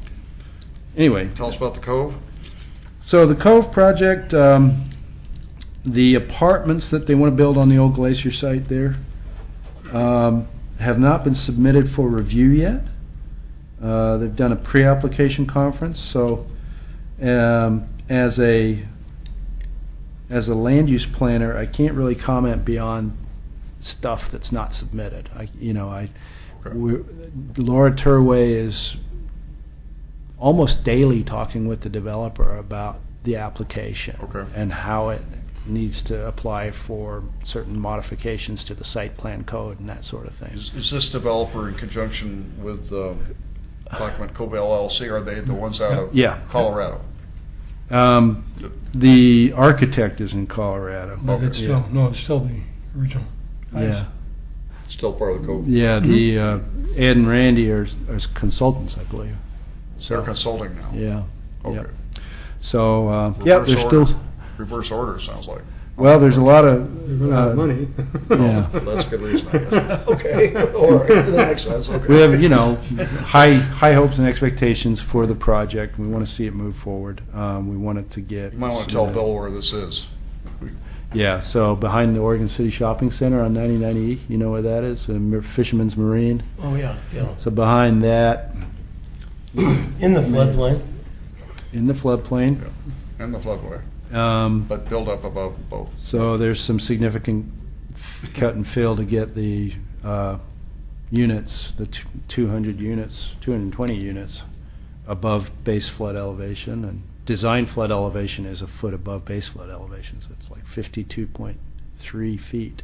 Speaker 3: anyway,
Speaker 1: Tell us about the Cove.
Speaker 3: so the Cove project, the apartments that they want to build on the old Glacier site there have not been submitted for review yet. They've done a pre-application conference, so as a land use planner, I can't really comment beyond stuff that's not submitted. Laura Turway is almost daily talking with the developer about the application
Speaker 1: Okay.
Speaker 3: and how it needs to apply for certain modifications to the site plan code and that sort of thing.
Speaker 1: Is this developer in conjunction with Document Cove LLC? Are they the ones out of
Speaker 3: Yeah.
Speaker 1: Colorado?
Speaker 3: The architect is in Colorado.
Speaker 4: But it's still, no, it's still the original.
Speaker 3: Yeah,
Speaker 1: Still part of the Cove?
Speaker 3: yeah. The Ed and Randy are consultants, I believe.
Speaker 1: They're consulting now?
Speaker 3: Yeah.
Speaker 1: Okay.
Speaker 3: Yep. So yeah,
Speaker 1: Reverse
Speaker 3: they're still.
Speaker 1: order. Reverse order, sounds like.
Speaker 3: Well, there's a lot of,
Speaker 4: You're running out of money.
Speaker 3: yeah.
Speaker 1: That's a good reason, I guess. Okay, all right, that makes sense, okay.
Speaker 3: We have, high hopes and expectations for the project. We want to see it move forward. We want it to get.
Speaker 1: You might want to tell Bill where this is.
Speaker 3: Yeah, so behind the Oregon City Shopping Center on 99E, you know where that is? Fisherman's Marine.
Speaker 5: Oh, yeah, yeah.
Speaker 3: So behind that,
Speaker 5: In the floodplain.
Speaker 3: in the floodplain.
Speaker 1: In the floodway,
Speaker 3: Um,
Speaker 1: but build up above both.
Speaker 3: So there's some significant cut and fill to get the units, the 200 units, 220 units above base flood elevation. And design flood elevation is a foot above base flood elevation, so it's like 52.3 feet.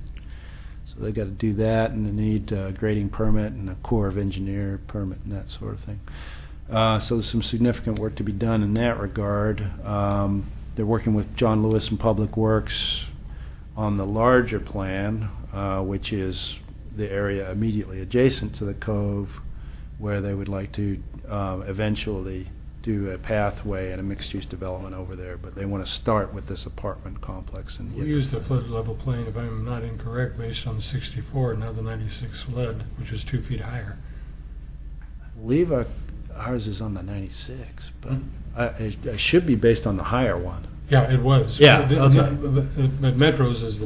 Speaker 3: So they got to do that, and they need a grading permit and a Corps of Engineer permit and that sort of thing. So there's some significant work to be done in that regard. They're working with John Lewis and Public Works on the larger plan, which is the area immediately adjacent to the cove, where they would like to eventually do a pathway and a mixed-use development over there. But they want to start with this apartment complex. And
Speaker 4: We used the flood level plane, if I'm not incorrect, based on the 64, now the 96 flood, which is 2 feet higher.
Speaker 3: I believe ours is on the 96, but it should be based on the higher one.
Speaker 4: Yeah, it was.
Speaker 3: Yeah, okay.
Speaker 4: But Metro's is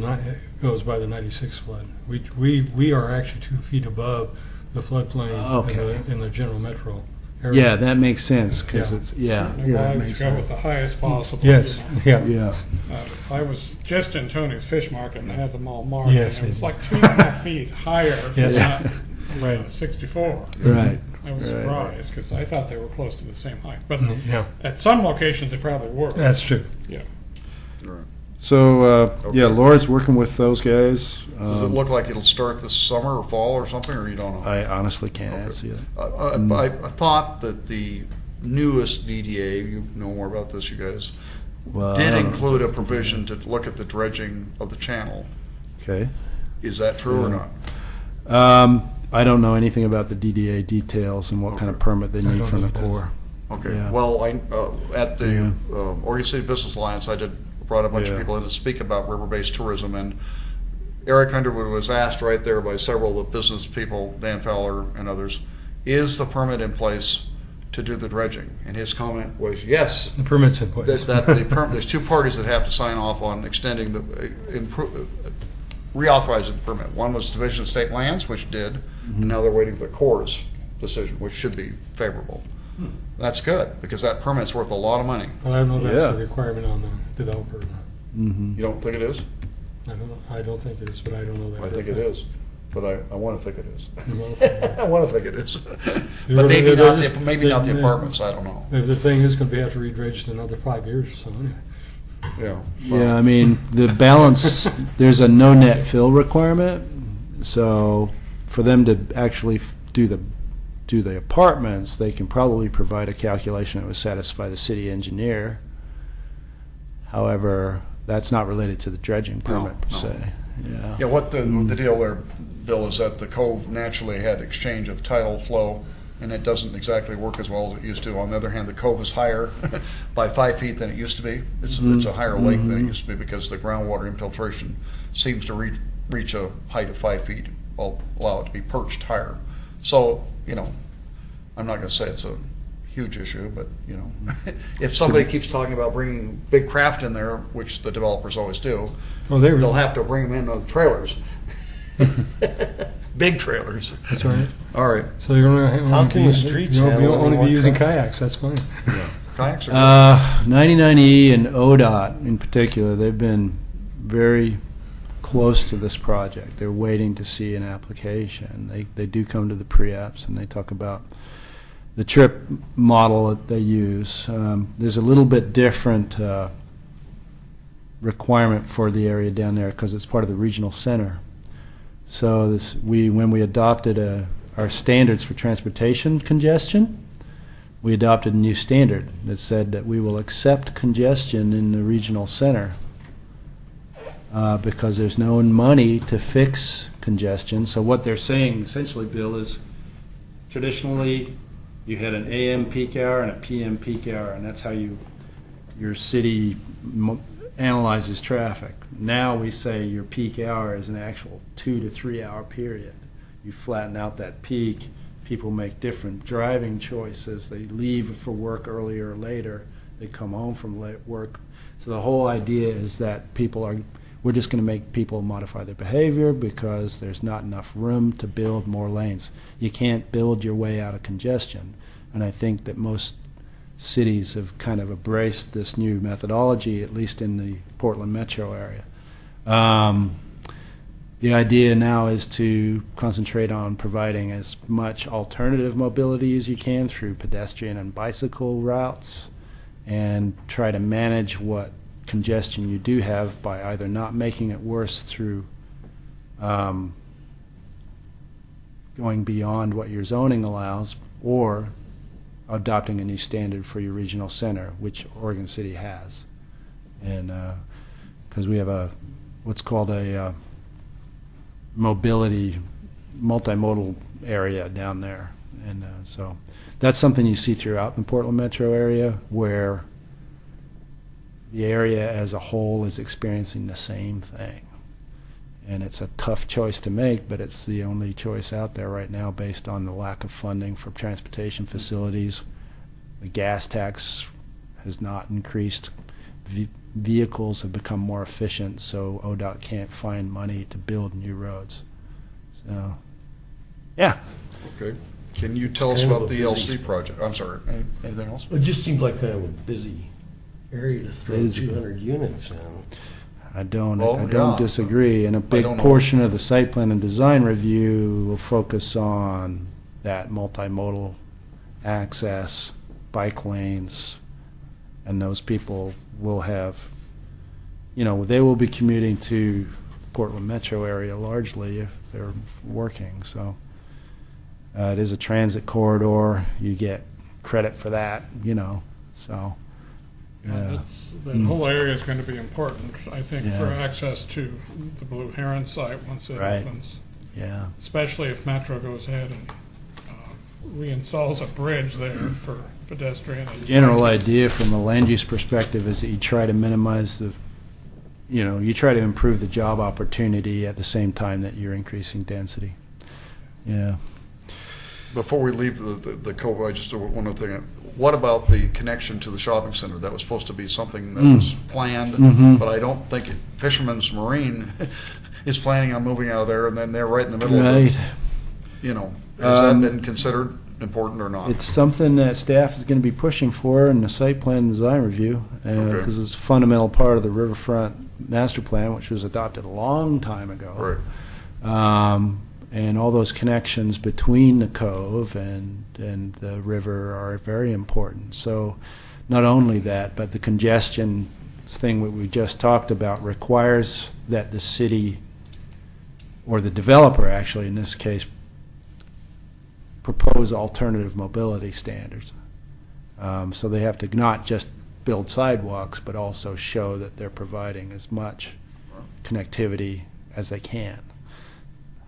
Speaker 4: goes by the 96 flood. We are actually 2 feet above the floodplain
Speaker 3: Okay.
Speaker 4: in the general Metro area.
Speaker 3: Yeah, that makes sense, because
Speaker 4: Yeah.
Speaker 3: it's, yeah.
Speaker 2: Certainly
Speaker 3: that
Speaker 2: wise
Speaker 3: makes
Speaker 2: to go
Speaker 3: sense.
Speaker 2: with the highest possible.
Speaker 4: Yes, yeah.
Speaker 3: Yeah.
Speaker 2: I was just in Tony's Fish Market and they had them all marked.
Speaker 4: Yes,
Speaker 2: and it was
Speaker 4: it-
Speaker 2: like 2.5 feet higher for
Speaker 4: Yes.
Speaker 2: that
Speaker 4: Right.
Speaker 2: 64.
Speaker 3: Right.
Speaker 2: I was
Speaker 3: Right.
Speaker 2: surprised because I thought they were close to the same height. But
Speaker 4: Yeah,
Speaker 2: at some locations, they probably were.
Speaker 4: that's true.
Speaker 2: Yeah.
Speaker 3: So, yeah,
Speaker 1: Okay.
Speaker 3: Laura's working with those guys.
Speaker 1: Does it look like it'll start this summer or fall or something, or you don't know?
Speaker 3: I honestly can't
Speaker 1: Okay.
Speaker 3: answer you.
Speaker 1: I thought that the newest DDA, you know more about this, you guys,
Speaker 3: Well,
Speaker 1: did
Speaker 3: I don't know.
Speaker 1: include a provision to look at the dredging of the channel.
Speaker 3: Okay.
Speaker 1: Is that true or not?
Speaker 3: I don't know anything about the DDA details and what kind of
Speaker 1: Okay.
Speaker 3: permit they
Speaker 4: I
Speaker 3: need
Speaker 4: don't
Speaker 3: from the
Speaker 4: think it does.
Speaker 3: Corps.
Speaker 1: Okay,
Speaker 3: Yeah.
Speaker 1: well, at the
Speaker 3: Yeah.
Speaker 1: Oregon City Business Alliance, I brought a bunch of
Speaker 3: Yeah.
Speaker 1: people in to speak about river-based tourism, and Eric Underwood was asked right there by several of the business people, Dan Fowler and others, is the permit in place to do the dredging? And his comment was yes.
Speaker 4: The permit's in place.
Speaker 1: There's two parties that have to sign off on extending reauthorizing the permit. One was Division of State Lands, which did, and now they're waiting for the Corps' decision, which should be favorable. That's good, because that permit's worth a lot of money.
Speaker 4: But I don't know if that's
Speaker 3: Yeah.
Speaker 4: a requirement on the developer or not.
Speaker 3: Mhm.
Speaker 1: You don't think it is?
Speaker 4: I don't think it is, but I don't know that.
Speaker 1: I think it is, but I want to think it is.
Speaker 4: Well,
Speaker 1: I want to think it is.
Speaker 4: You're
Speaker 1: But maybe
Speaker 4: gonna-
Speaker 1: not the, maybe not the
Speaker 4: they-
Speaker 1: apartments, I don't know.
Speaker 4: The thing is going to have to re-dredge in another 5 years or so anyway.
Speaker 1: Yeah.
Speaker 3: Yeah, I mean, the balance, there's a no net fill requirement, so for them to actually do the apartments, they can probably provide a calculation that would satisfy the city engineer. However, that's not related to the dredging permit per
Speaker 1: no.
Speaker 3: se. Yeah.
Speaker 1: Yeah, what the deal there, Bill, is that the cove naturally had exchange of tidal flow, and it doesn't exactly work as well as it used to. On the other hand, the cove is higher by 5 feet than it used to be. It's a higher lake than it used to be because the groundwater infiltration seems to reach a height of 5 feet, will allow it to be perched higher. So, I'm not going to say it's a huge issue, but, if somebody keeps talking about bringing big craft in there, which the developers always do,
Speaker 4: Oh, they
Speaker 1: they'll have to bring them in on trailers. Big trailers.
Speaker 4: That's all right.
Speaker 1: All right.
Speaker 4: So you're going to
Speaker 5: How can the streets handle
Speaker 4: You'll
Speaker 5: any
Speaker 4: only
Speaker 5: more
Speaker 4: be using
Speaker 5: traffic?
Speaker 4: kayaks. That's fine.
Speaker 1: Kayaks are
Speaker 3: 99E and ODOT in particular, they've been very close to this project. They're waiting to see an application. They do come to the pre-apps and they talk about the trip model that they use. There's a little bit different requirement for the area down there because it's part of the regional center. So when we adopted our standards for transportation congestion, we adopted a new standard that said that we will accept congestion in the regional center because there's no money to fix congestion. So what they're saying essentially, Bill, is traditionally you had an AM peak hour and a PM peak hour, and that's how your city analyzes traffic. Now we say your peak hour is an actual 2 to 3 hour period. You flatten out that peak, people make different driving choices. They leave for work earlier or later. They come home from late work. So the whole idea is that we're just going to make people modify their behavior because there's not enough room to build more lanes. You can't build your way out of congestion. And I think that most cities have kind of embraced this new methodology, at least in the Portland metro area. The idea now is to concentrate on providing as much alternative mobility as you can through pedestrian and bicycle routes, and try to manage what congestion you do have by either not making it worse through going beyond what your zoning allows, or adopting a new standard for your regional center, which Oregon City has. And because we have what's called a multimodal area down there. And so that's something you see throughout the Portland metro area, where the area as a whole is experiencing the same thing. And it's a tough choice to make, but it's the only choice out there right now based on the lack of funding for transportation facilities. The gas tax has not increased. Vehicles have become more efficient, so ODOT can't find money to build new roads. So, yeah.
Speaker 1: Okay. Can you tell us
Speaker 5: kind of
Speaker 1: about
Speaker 5: a
Speaker 1: the
Speaker 5: busy-
Speaker 1: LC project? I'm sorry. Anything else?
Speaker 5: It just seems like kind of a busy area to throw
Speaker 3: Busy.
Speaker 5: 200 units in.
Speaker 3: I don't
Speaker 1: Well,
Speaker 3: don't
Speaker 1: yeah.
Speaker 3: disagree. And a big
Speaker 1: don't know.
Speaker 3: portion of the site plan and design review will focus on that multimodal access, bike lanes, and those people will have, they will be commuting to Portland metro area largely if they're working. So it is a transit corridor. You get credit for that, so.
Speaker 2: That whole area is going to be important, I think, for
Speaker 3: Yeah.
Speaker 2: access to the Blue Heron site once it
Speaker 3: Right.
Speaker 2: opens,
Speaker 3: Yeah.
Speaker 2: especially if Metro goes ahead and reinstalls a bridge there for pedestrian. And
Speaker 3: General idea from a land use perspective is that you try to minimize you try to improve the job opportunity at the same time that you're increasing density. Yeah.
Speaker 1: Before we leave the cove, I just one other thing. What about the connection to the shopping center? That was supposed to be something that was planned, but I don't think Fisherman's Marine is planning on moving out of there, and then they're right in the middle of
Speaker 3: Right.
Speaker 1: it. Has that been considered important or not?
Speaker 3: It's something that staff is going to be pushing for in the site plan and design review,
Speaker 1: Okay.
Speaker 3: because it's a fundamental part of the Riverfront Master Plan, which was adopted a long time ago.
Speaker 1: Right.
Speaker 3: And all those connections between the cove and the river are very important. So not only that, but the congestion thing that we just talked about requires that the city, or the developer actually in this case, propose alternative mobility standards. So they have to not just build sidewalks, but also show that they're providing as much connectivity as they can.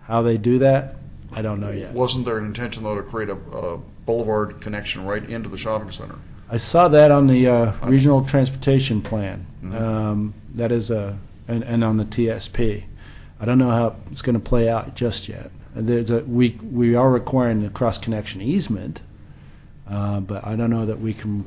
Speaker 3: How they do that, I don't know yet.
Speaker 1: Wasn't there an intention, though, to create a boulevard connection right into the shopping center?
Speaker 3: I saw that on the regional transportation plan.
Speaker 1: Mhm.
Speaker 3: That is and on the TSP. I don't know how it's going to play out just yet. We are requiring the cross connection easement, but I don't know that we can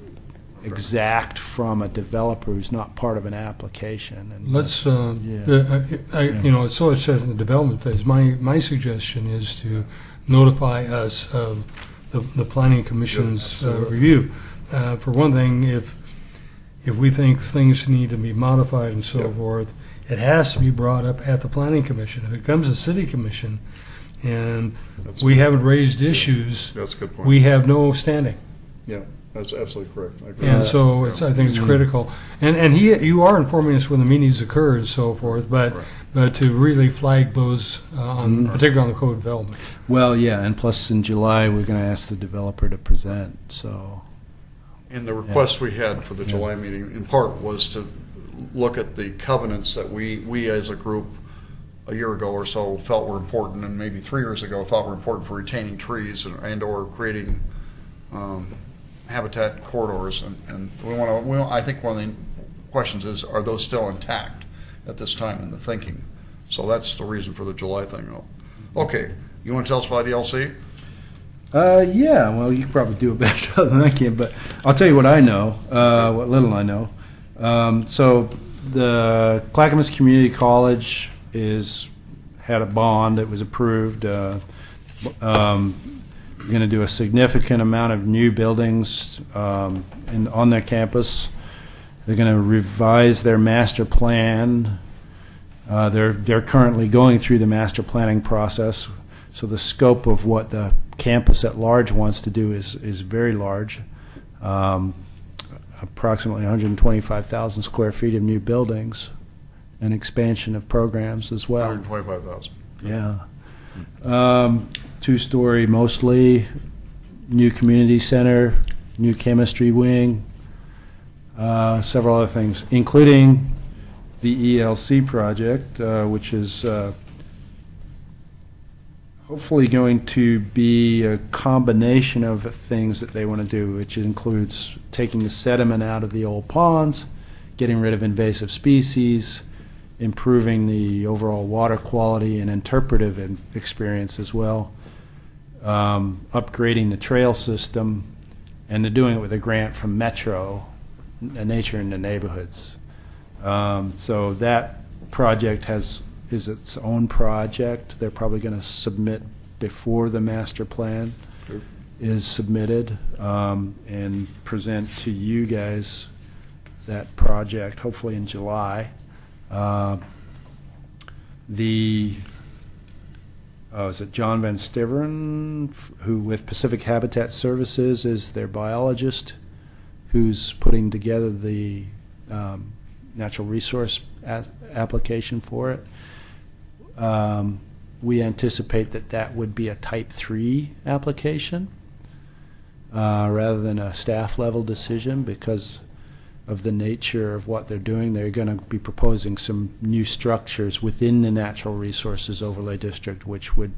Speaker 3: exact from a developer who's not part of an application. And
Speaker 4: Let's, so it says in the development phase, my suggestion is to notify us of the planning commission's review. For one thing, if we think things need to be modified and so forth, it has to be brought up at the planning commission. If it comes to city commission and we haven't raised issues,
Speaker 1: That's a good point.
Speaker 4: we have no standing.
Speaker 1: Yeah, that's absolutely correct. I agree.
Speaker 4: And so I think it's critical. And you are informing us when the meetings occur and so forth, but to really flag those, particularly on the code development.
Speaker 3: Well, yeah, and plus in July, we're going to ask the developer to present, so.
Speaker 1: And the request we had for the July meeting, in part, was to look at the covenants that we as a group a year ago or so felt were important, and maybe 3 years ago thought were important for retaining trees and or creating habitat corridors. And we want to. I think questions is, are those still intact at this time in the thinking? So that's the reason for the July thing, though. Okay, you want to tell us about ELC?
Speaker 3: Yeah, well, you can probably do a better job than I can, but I'll tell you what I know, what little I know. So the Clackamas Community College had a bond that was approved. Going to do a significant amount of new buildings on their campus. They're going to revise their master plan. They're currently going through the master planning process, so the scope of what the campus at large wants to do is very large. Approximately 125,000 square feet of new buildings and expansion of programs as well.
Speaker 1: 125,000.
Speaker 3: Yeah. Two-story mostly, new community center, new chemistry wing, several other things, including the ELC project, which is hopefully going to be a combination of things that they want to do, which includes taking the sediment out of the old ponds, getting rid of invasive species, improving the overall water quality and interpretive experience as well, upgrading the trail system, and they're doing it with a grant from Metro, Nature in the Neighborhoods. So that project is its own project. They're probably going to submit before the master plan is submitted, and present to you guys that project hopefully in July. Is it John Van Stiveren, who with Pacific Habitat Services is their biologist, who's putting together the natural resource application for it. We anticipate that would be a type 3 application rather than a staff level decision because of the nature of what they're doing. They're going to be proposing some new structures within the Natural Resources Overlay District, which would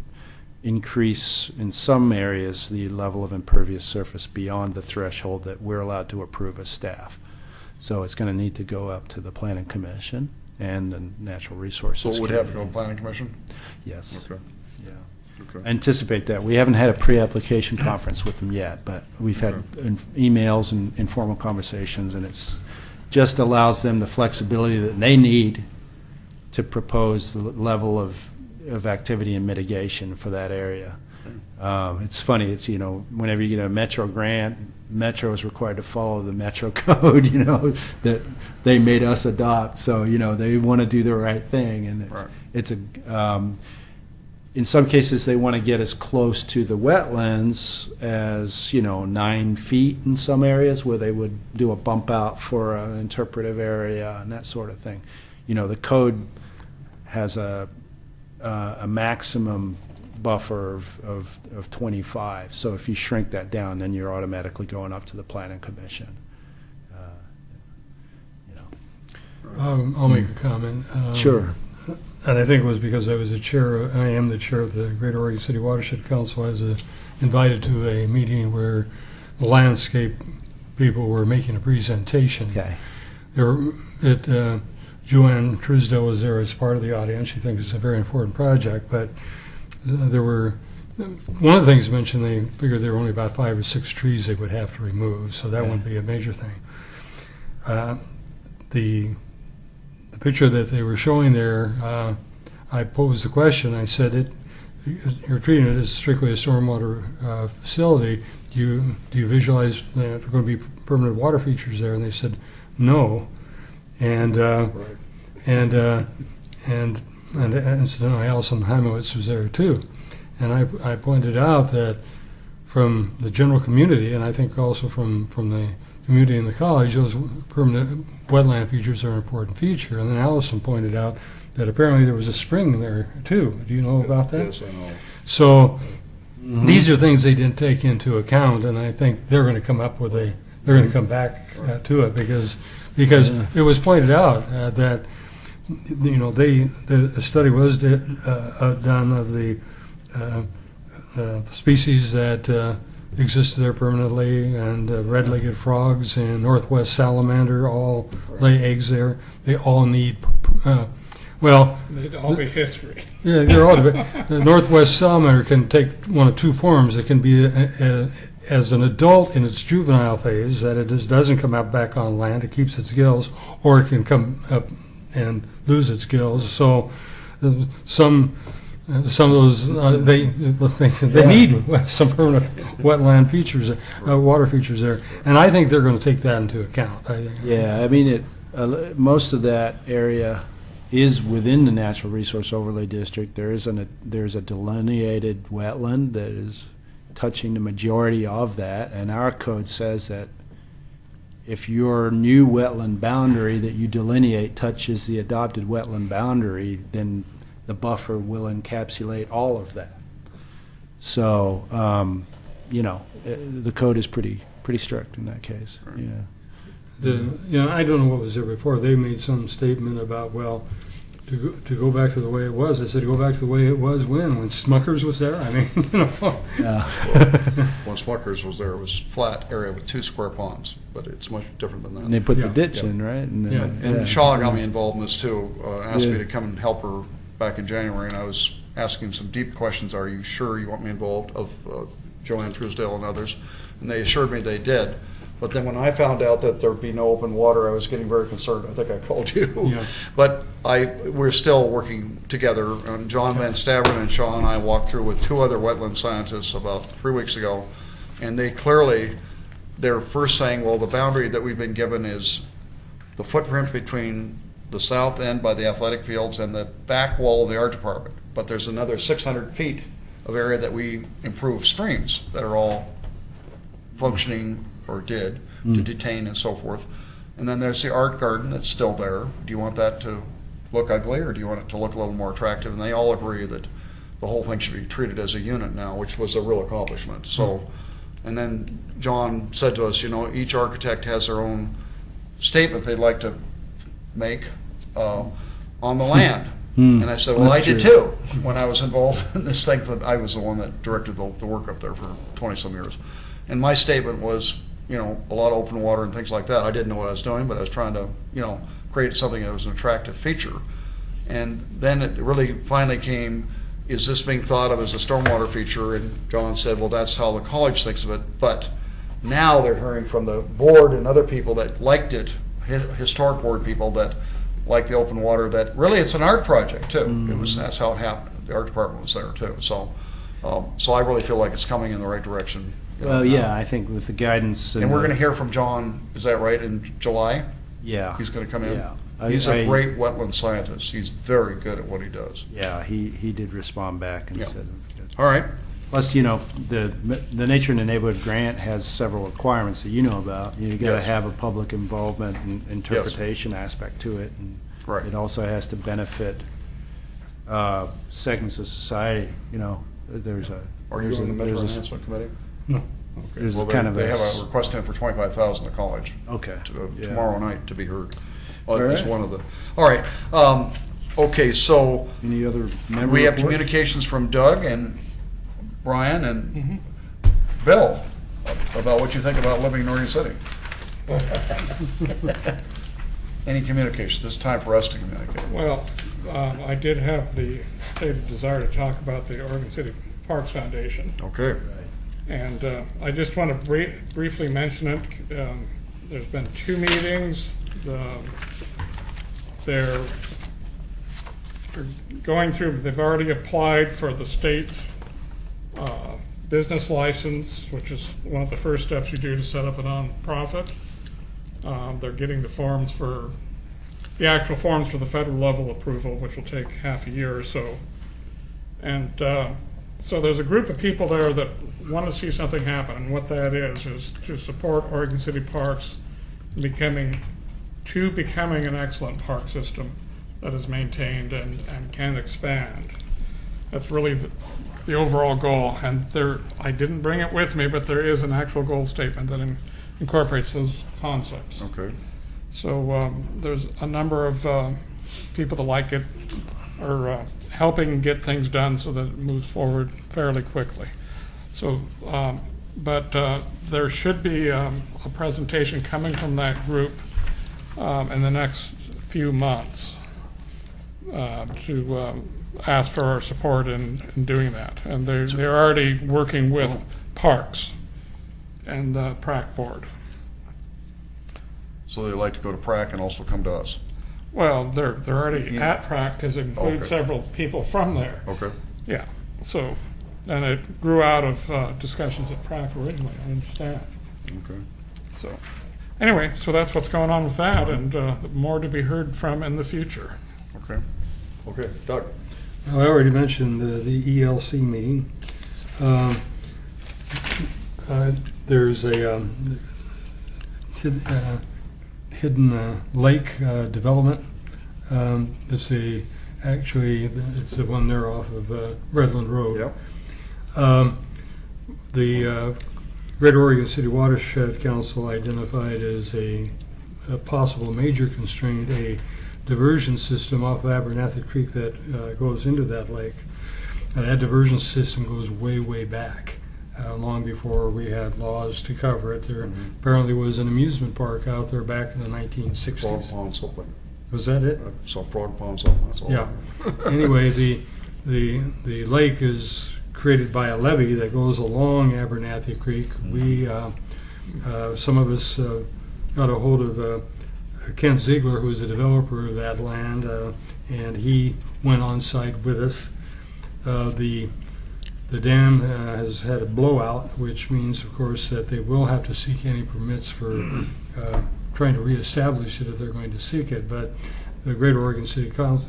Speaker 3: increase in some areas the level of impervious surface beyond the threshold that we're allowed to approve as staff. So it's going to need to go up to the Planning Commission and the Natural Resources.
Speaker 1: So it would have to go
Speaker 3: Committee.
Speaker 1: to Planning Commission?
Speaker 3: Yes.
Speaker 1: Okay.
Speaker 3: Yeah.
Speaker 1: Okay.
Speaker 3: I anticipate that. We haven't had a pre-application conference with them yet, but we've had emails and informal conversations, and it's just allows them the flexibility that they need to propose the level of activity and mitigation for that area. It's funny, it's, whenever you get a Metro grant, Metro is required to follow the Metro code, that they made us adopt. So, they want to do the right thing. And it's in some cases, they want to get as close to the wetlands as, 9 feet in some areas where they would do a bump out for an interpretive area and that sort of thing. The code has a maximum buffer of 25. So if you shrink that down, then you're automatically going up to the Planning Commission.
Speaker 4: I'll make a comment.
Speaker 3: Sure.
Speaker 4: And I think it was because I am the chair of the Greater Oregon City Watershed Council. I was invited to a meeting where the landscape people were making a presentation.
Speaker 3: Okay.
Speaker 4: Joanne Trisdale was there as part of the audience. She thinks it's a very important project, but there were one of the things mentioned. They figured there were only about 5 or 6 trees they would have to remove, so that wouldn't be a major thing. The picture that they were showing there, I posed the question. I said, "You're treating it as strictly a stormwater facility. Do you visualize that there are going to be permanent water features there?" And they said, "No." And incidentally, Allison Heimowitz was there too. And I pointed out that from the general community, and I think also from the community in the college, those permanent wetland features are an important feature. And then Allison pointed out that apparently there was a spring there too. Do you know about that?
Speaker 1: Yes, I know.
Speaker 4: So these are things they didn't take into account, and I think they're going to come up with they're going to come back to it because it was pointed out that the study was done of the species that existed there permanently, and red-legged frogs and northwest salamander all lay eggs there. They all need, well,
Speaker 2: They'd all be history.
Speaker 4: yeah, they're all. The northwest salamander can take one of two forms. It can be as an adult in its juvenile phase, that it just doesn't come out back on land, it keeps its gills, or it can come up and lose its gills. So some of those they need some permanent wetland features, water features there, and I think they're going to take that into account. I think.
Speaker 3: Yeah, I mean, most of that area is within the Natural Resource Overlay District. There's a delineated wetland that is touching the majority of that, and our code says that if your new wetland boundary that you delineate touches the adopted wetland boundary, then the buffer will encapsulate all of that. So, the code is pretty strict in that case. Yeah.
Speaker 4: I don't know what was there before. They made some statement about, well, to go back to the way it was. I said, go back to the way it was when Smuckers was there. I mean,
Speaker 3: Yeah.
Speaker 1: When Smuckers was there, it was flat area with 2 square ponds, but it's much different than that.
Speaker 3: And they put the
Speaker 4: Yeah.
Speaker 3: ditch in, right? And then,
Speaker 4: Yeah.
Speaker 1: And Shaw got me involved in this too, asked me
Speaker 3: Yeah.
Speaker 1: to come and help her back in January, and I was asking some deep questions. Are you sure you want me involved, of Joanne Truesdale and others? And they assured me they did. But then when I found out that there'd be no open water, I was getting very concerned. I think I called you.
Speaker 4: Yeah.
Speaker 1: But we're still working together. And John Van Staveren and Shaw and I walked through with 2 other wetland scientists about 3 weeks ago, and they're first saying, well, the boundary that we've been given is the footprint between the south end by the athletic fields and the back wall of the art department. But there's another 600 feet of area that we improve streams that are all functioning, or did, to detain and so forth. And then there's the art garden that's still there. Do you want that to look ugly, or do you want it to look a little more attractive? And they all agree that the whole thing should be treated as a unit now, which was a real accomplishment. So, and then John said to us, each architect has their own statement they'd like to make on the land. And I said, well,
Speaker 3: That's
Speaker 1: I did
Speaker 3: true.
Speaker 1: too when I was involved in this thing. But I was the one that directed the work up there for 20-some years. And my statement was, a lot of open water and things like that. I didn't know what I was doing, but I was trying to, create something that was an attractive feature. And then it really finally came, is this being thought of as a stormwater feature? And John said, well, that's how the college thinks of it. But now they're hearing from the board and other people that liked it, historic board people that like the open water, that really it's an art project too. That's how it happened. The art department was there too. So I really feel like it's coming in the right direction.
Speaker 3: Well, yeah, I think with the guidance.
Speaker 1: And we're going to hear from John, is that right, in July?
Speaker 3: Yeah.
Speaker 1: He's going to come in?
Speaker 3: Yeah.
Speaker 1: He's a great wetland scientist. He's very good at what he does.
Speaker 3: Yeah, he did respond back and
Speaker 1: Yeah.
Speaker 3: said.
Speaker 1: All right.
Speaker 3: Plus, the Nature in the Neighborhood grant has several requirements that you know about. You got to
Speaker 1: Yes.
Speaker 3: have a public involvement and interpretation aspect to it, and
Speaker 1: Right.
Speaker 3: it also has to benefit segments of society. There's a
Speaker 1: Are you
Speaker 3: there's
Speaker 1: on the
Speaker 3: a,
Speaker 1: Metro
Speaker 3: there's a,
Speaker 1: Enhancement Committee?
Speaker 4: No.
Speaker 1: Okay.
Speaker 3: There's a
Speaker 1: Well,
Speaker 3: kind of
Speaker 1: they
Speaker 3: a
Speaker 1: have
Speaker 3: s-
Speaker 1: a request in for $25,000 to college
Speaker 3: okay yeah.
Speaker 1: tomorrow night to be heard.
Speaker 3: All
Speaker 1: It's
Speaker 3: right.
Speaker 1: one of the. All right. Okay. So
Speaker 3: Any other member
Speaker 1: we have
Speaker 3: reports?
Speaker 1: communications from Doug and Brian and Bill about what you think about living in Oregon City. Any communication? It's time for us to communicate.
Speaker 2: Well, I did have the stated desire to talk about the Oregon City Parks Foundation.
Speaker 1: Okay.
Speaker 2: And I just want to briefly mention it. There's been 2 meetings. They're going through, they've already applied for the state business license, which is one of the first steps you do to set up a nonprofit. They're getting the actual forms for the federal level approval, which will take half a year or so. And so there's a group of people there that want to see something happen, and what that is to support Oregon City Parks becoming an excellent park system that is maintained and can expand. That's really the overall goal. And I didn't bring it with me, but there is an actual goal statement that incorporates those concepts.
Speaker 1: Okay.
Speaker 2: So there's a number of people that like it, are helping get things done so that it moves forward fairly quickly. So But there should be a presentation coming from that group in the next few months to ask for our support in doing that. And they're already working with Parks and the PrAC board.
Speaker 1: So they like to go to PrAC and also come to us.
Speaker 2: Well, they're already at PrAC because it includes
Speaker 1: Okay.
Speaker 2: several people from there.
Speaker 1: Okay.
Speaker 2: Yeah, so, and it grew out of discussions at PrAC originally, I understand.
Speaker 1: Okay.
Speaker 2: So, anyway, so that's what's going on with that, and more to be heard from in the future.
Speaker 1: Okay. Okay. Doug.
Speaker 4: I already mentioned the ELC meeting. There's a hidden lake development. It's it's the one there off of Redland Road.
Speaker 1: Yep.
Speaker 4: The Greater Oregon City Watershed Council identified as a possible major constraint a diversion system off of Abernathy Creek that goes into that lake. That diversion system goes way, way back, long before we had laws to cover it. There apparently was an amusement park out there back in the
Speaker 1: Frog
Speaker 4: 1960s.
Speaker 1: Pond something.
Speaker 4: Was that it?
Speaker 1: So Frog Pond something. That's all.
Speaker 4: Yeah. Anyway, the lake is created by a levee that goes along Abernathy Creek. We, some of us got a hold of Kent Ziegler, who is the developer of that land, and he went on site with us. The dam has had a blowout, which means, of course, that they will have to seek any permits for trying to reestablish it if they're going to seek it. But the Greater Oregon City Council,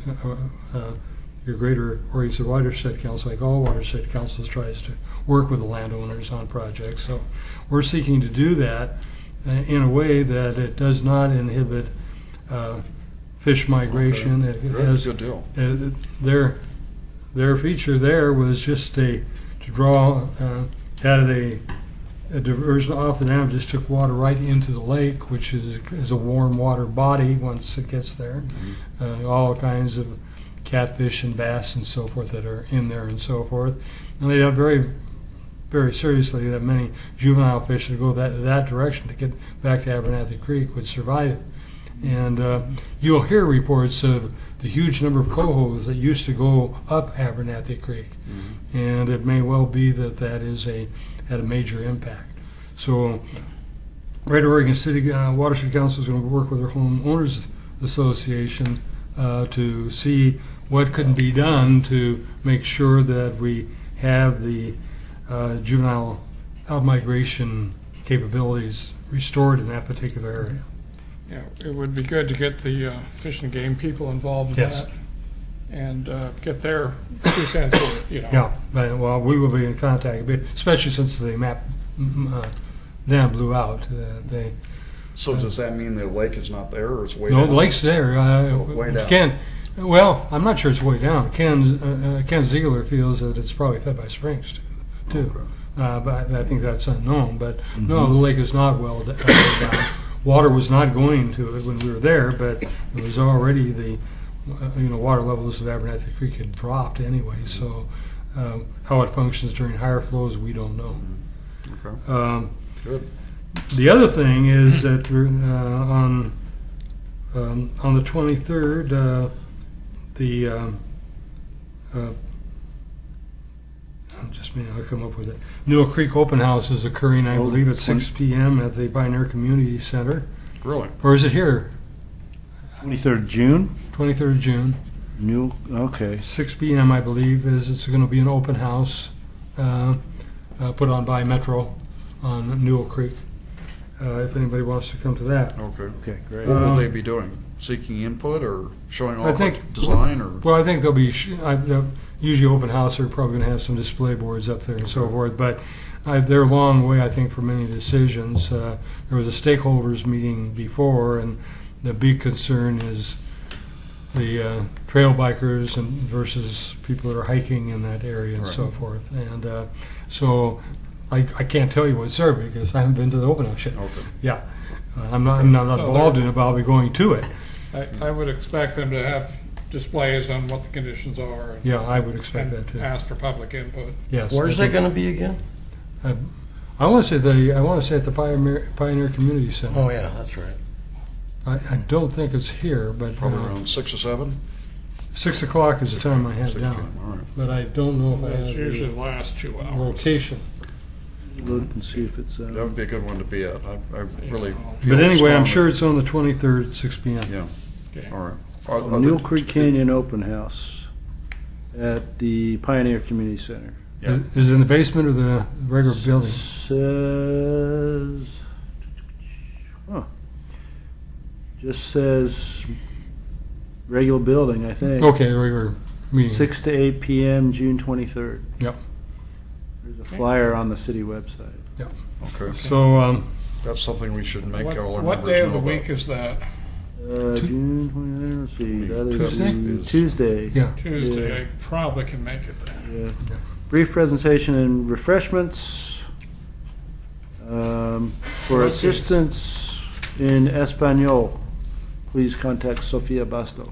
Speaker 4: your Greater Oregon City Watershed Council, like all watershed councils, tries to work with the landowners on projects. So we're seeking to do that in a way that it does not inhibit fish migration.
Speaker 1: Okay.
Speaker 4: It has,
Speaker 1: Good deal.
Speaker 4: their feature there was just to draw, added a diversion off the dam, just took water right into the lake, which is a warm water body once it gets there. All kinds of catfish and bass and so forth that are in there and so forth. And they have very, very seriously that many juvenile fish that go that direction to get back to Abernathy Creek would survive it. And you'll hear reports of the huge number of cohos that used to go up Abernathy Creek. And it may well be that is had a major impact. So Greater Oregon City Watershed Council is going to work with their homeowners association to see what could be done to make sure that we have the juvenile outmigration capabilities restored in that particular area.
Speaker 2: Yeah, it would be good to get the Fish and Game people involved in
Speaker 4: Yes.
Speaker 2: that and get their 2 cents worth,
Speaker 4: Yeah, but, well, we will be in contact, especially since the dam blew out.
Speaker 1: So does that mean the lake is not there, or it's way
Speaker 4: No,
Speaker 1: down?
Speaker 4: the lake's there.
Speaker 1: Way down.
Speaker 4: Well, I'm not sure it's way down. Ken Ziegler feels that it's probably fed by springs too. But I think that's unknown. But no, the lake is not well down. Water was not going to it when we were there, but it was already the water levels of Abernathy Creek had dropped anyway. So how it functions during higher flows, we don't know.
Speaker 1: Okay. Good.
Speaker 4: The other thing is that we're, on the 23rd, I'll come up with it. Newell Creek Open House is occurring, I believe, at 6 p.m. at the Pioneer Community Center.
Speaker 1: Really?
Speaker 4: Or is it here?
Speaker 3: 23rd June?
Speaker 4: 23rd of June.
Speaker 3: Okay.
Speaker 4: 6 p.m., I believe, it's going to be an open house put on by Metro on Newell Creek. If anybody wants to come to that.
Speaker 1: Okay.
Speaker 3: Okay, great.
Speaker 1: What will they be doing? Seeking input or showing
Speaker 4: I
Speaker 1: off
Speaker 4: think-
Speaker 1: a design or?
Speaker 4: Well, I think there'll be, usually open house, they're probably going to have some display boards up there and so forth, but they're a long way, I think, from any decisions. There was a stakeholders meeting before, and the big concern is the trail bikers and versus people that are hiking in that area and
Speaker 1: Right.
Speaker 4: so forth. And so I can't tell you what's there because I haven't been to the open house yet.
Speaker 1: Okay.
Speaker 4: Yeah. I'm not involved in it, but I'll be going to it.
Speaker 2: I would expect them to have displays on what the conditions are. And,
Speaker 4: Yeah, I would expect that
Speaker 2: and
Speaker 4: too.
Speaker 2: ask for public input.
Speaker 4: Yes.
Speaker 5: Where's
Speaker 4: I
Speaker 5: that
Speaker 4: think-
Speaker 5: gonna be again?
Speaker 4: I want to say at the Pioneer Community Center.
Speaker 5: Oh, yeah, that's right.
Speaker 4: I don't think it's here, but
Speaker 1: Probably around 6 or 7?
Speaker 4: 6 o'clock is the time I have
Speaker 1: 6
Speaker 4: down.
Speaker 1: p.m., all right.
Speaker 4: But I don't know if I
Speaker 2: It's
Speaker 4: have
Speaker 2: usually
Speaker 4: the
Speaker 2: the last 2 hours.
Speaker 4: location.
Speaker 3: Look and see if it's,
Speaker 1: That would be a good one to be at. I really feel
Speaker 4: But anyway, I'm
Speaker 1: strongly-
Speaker 4: sure it's on the 23rd, 6 p.m.
Speaker 1: Yeah,
Speaker 2: Okay.
Speaker 1: all right. Are
Speaker 3: Mule
Speaker 1: the-
Speaker 3: Creek Canyon Open House at the Pioneer Community Center.
Speaker 1: Yeah.
Speaker 4: Is it in the basement or the regular building?
Speaker 3: Says, just says regular building, I think.
Speaker 4: Okay, regular meeting.
Speaker 3: 6 to 8 p.m., June 23rd.
Speaker 4: Yep.
Speaker 3: There's a flyer on the city website.
Speaker 1: Okay,
Speaker 4: So,
Speaker 1: that's something we should make all our
Speaker 2: What
Speaker 1: members
Speaker 2: day of
Speaker 1: know
Speaker 2: the week
Speaker 1: about.
Speaker 2: is that?
Speaker 3: June 29th, let's see, that is
Speaker 4: Tuesday?
Speaker 3: Tuesday.
Speaker 4: yeah.
Speaker 2: Tuesday. I probably can make it then.
Speaker 3: Yeah. Brief presentation and refreshments. For
Speaker 2: Okay.
Speaker 3: assistance in Espanol, please contact Sofia Basto.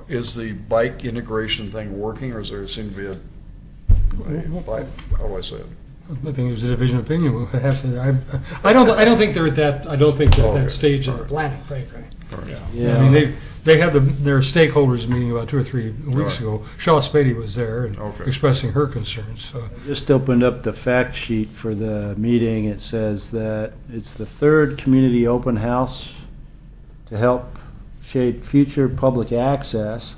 Speaker 1: Is the bike integration thing working, or does there seem to be a bike, how do I say it?
Speaker 4: I think it was a division of opinion. We'll have to- I don't think they're at that, I don't think they're at
Speaker 1: Okay.
Speaker 4: that stage in the
Speaker 1: All right.
Speaker 4: planning, frankly.
Speaker 2: Yeah.
Speaker 4: I mean, they had their stakeholders meeting about 2 or 3 weeks
Speaker 1: Right.
Speaker 4: ago. Shaw Spady was there and
Speaker 1: Okay.
Speaker 4: expressing her concerns, so.
Speaker 3: Just opened up the fact sheet for the meeting. It says that it's the third community open house to help shape future public access.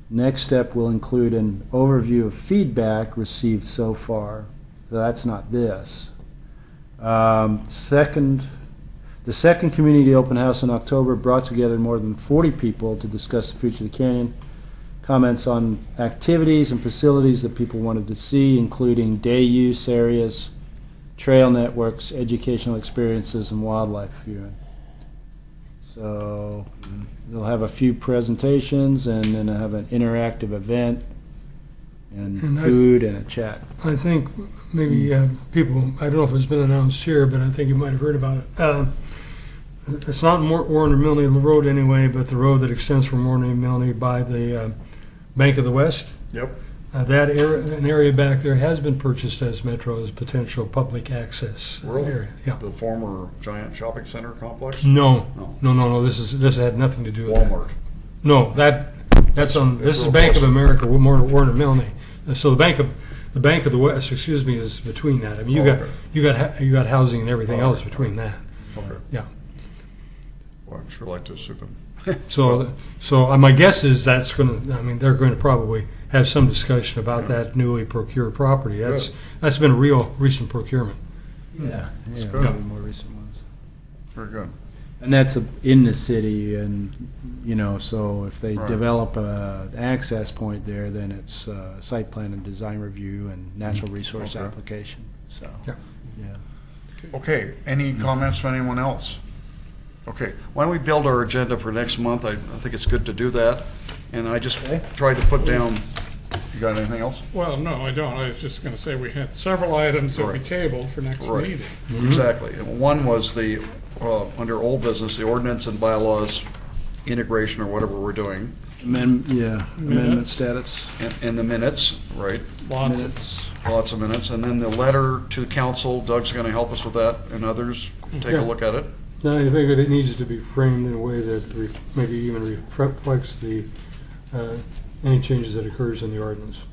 Speaker 3: Next step will include an overview of feedback received so far. That's not this. The second community open house in October brought together more than 40 people to discuss the future of the canyon. Comments on activities and facilities that people wanted to see, including day use areas, trail networks, educational experiences, and wildlife viewing. So they'll have a few presentations, and then they'll have an interactive event, and
Speaker 4: And I-
Speaker 3: food, and a chat.
Speaker 4: I think maybe people, I don't know if it's been announced here, but I think you might have heard about it. It's not Warren or Milne Road anyway, but the road that extends from Warren and Milne by the Bank of the West.
Speaker 1: Yep.
Speaker 4: That area, an area back there has been purchased as Metro as potential public access
Speaker 1: Really?
Speaker 4: area. Yeah.
Speaker 1: The former giant shopping center complex?
Speaker 4: No,
Speaker 1: No.
Speaker 4: no. This had nothing to do with that.
Speaker 1: Walmart.
Speaker 4: No, that's on.
Speaker 1: It's
Speaker 4: This is
Speaker 1: real
Speaker 4: Bank of
Speaker 1: close.
Speaker 4: America, Warren and Milne. So the Bank of the West, excuse me, is between that. I mean,
Speaker 1: Oh,
Speaker 4: you got housing and everything
Speaker 1: Oh,
Speaker 4: else
Speaker 1: okay.
Speaker 4: between that.
Speaker 1: Okay.
Speaker 4: Yeah.
Speaker 1: Well, I'd sure like to sue them.
Speaker 4: So my guess is that's going to. I mean, they're going to probably have some discussion about that newly procured property. That's been a real recent procurement.
Speaker 3: Yeah,
Speaker 1: That's
Speaker 3: yeah,
Speaker 1: good.
Speaker 3: maybe more recent ones.
Speaker 1: Very good.
Speaker 3: And that's in the city, and, so if they
Speaker 1: Right.
Speaker 3: develop an access point there, then it's site plan and design review and natural resource
Speaker 1: Okay.
Speaker 3: application, so.
Speaker 4: Yeah.
Speaker 3: Yeah.
Speaker 1: Okay, any comments from anyone else? Okay, why don't we build our agenda for next month? I think it's good to do that. And I just
Speaker 3: Okay.
Speaker 1: tried to put down, you got anything else?
Speaker 2: Well, no, I don't. I was just going to say we had several items that we
Speaker 1: Right.
Speaker 2: tabled for next
Speaker 1: Right.
Speaker 2: meeting.
Speaker 1: Exactly. And one was the, under old business, the ordinance and bylaws integration or whatever we're doing,
Speaker 3: Amendment
Speaker 2: Minutes.
Speaker 3: status,
Speaker 1: and the minutes, right?
Speaker 2: Lots of,
Speaker 3: minutes.
Speaker 1: Lots of minutes. And then the letter to council, Doug's going to help us with that, and others take a
Speaker 4: Yeah.
Speaker 1: look at it.
Speaker 4: Now, I think that it needs to be framed in a way that maybe even reflects the any changes that occurs in the ordinance.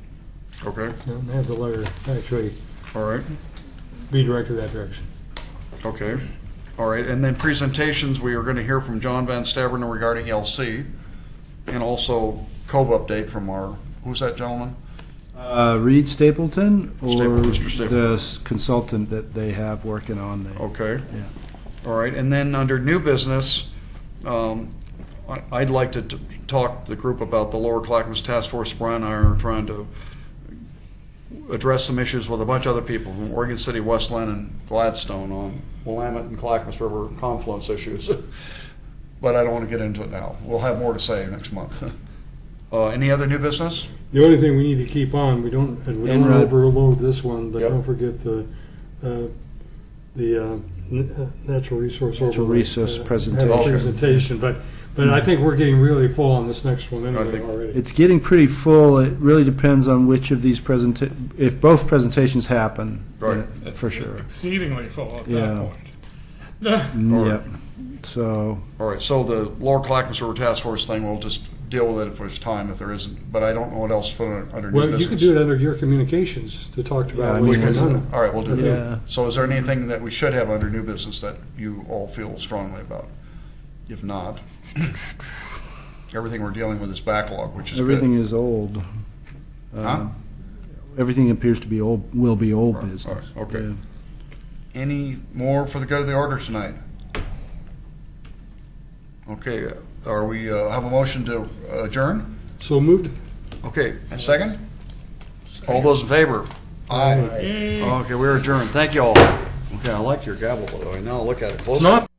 Speaker 1: Okay,
Speaker 4: And have the letter actually
Speaker 1: all right,
Speaker 4: be directed that direction.
Speaker 1: okay. All right, and then presentations, we are going to hear from John Van Staveren regarding LC, and also COBE update from who's that gentleman?
Speaker 3: Reed Stapleton, or
Speaker 1: Mr. Stapleton.
Speaker 3: the consultant that they have working on the.
Speaker 1: Okay.
Speaker 3: Yeah.
Speaker 1: All right, and then under new business, I'd like to talk to the group about the Lower Clackamas Task Force. Brian and I are trying to address some issues with a bunch of other people from Oregon City, Westland, and Gladstone on Willamette and Clackamas River confluence issues. But I don't want to get into it now. We'll have more to say next month. Any other new business?
Speaker 4: The only thing we need to keep on, we don't want to
Speaker 3: Enrod.
Speaker 4: overload this one, but
Speaker 1: Yep.
Speaker 4: don't forget the natural resource
Speaker 3: Natural
Speaker 4: overlay,
Speaker 3: resource
Speaker 4: have a
Speaker 3: presentation.
Speaker 4: presentation, but But I think we're getting really full on this next one
Speaker 1: I
Speaker 4: anyway
Speaker 1: think-
Speaker 4: already.
Speaker 3: It's getting pretty full. It really depends on which of these if both presentations happen.
Speaker 1: Right.
Speaker 3: then for sure.
Speaker 2: Exceedingly full at
Speaker 3: Yeah.
Speaker 2: that point.
Speaker 3: Yep. So,
Speaker 1: All right, so the Lower Clackamas River Task Force thing, we'll just deal with it if there's time, if there isn't. But I don't know what else to put under new
Speaker 4: Well,
Speaker 1: business.
Speaker 4: you could do it under your communications to talk
Speaker 3: Yeah,
Speaker 4: about
Speaker 3: I
Speaker 4: what's
Speaker 3: mean,
Speaker 1: We
Speaker 4: going
Speaker 1: could-
Speaker 4: on.
Speaker 1: all right, we'll do that.
Speaker 3: Yeah.
Speaker 1: So is there anything that we should have under new business that you all feel strongly about? If not, everything we're dealing with is backlog, which is
Speaker 3: everything
Speaker 1: good.
Speaker 3: is old.
Speaker 1: Huh?
Speaker 3: Everything appears to be old, will be old
Speaker 1: Right,
Speaker 3: business.
Speaker 1: all right, okay.
Speaker 3: Yeah.
Speaker 1: Any more for the good of the order tonight? Okay, are we, have a motion to adjourn?
Speaker 4: So moved?
Speaker 1: Okay, a second? All those in favor? Aye.
Speaker 2: Yay.
Speaker 1: Okay, we're adjourned. Thank you all. Okay, I like your gavel, by the way. Now I'll look at it closer.
Speaker 4: Not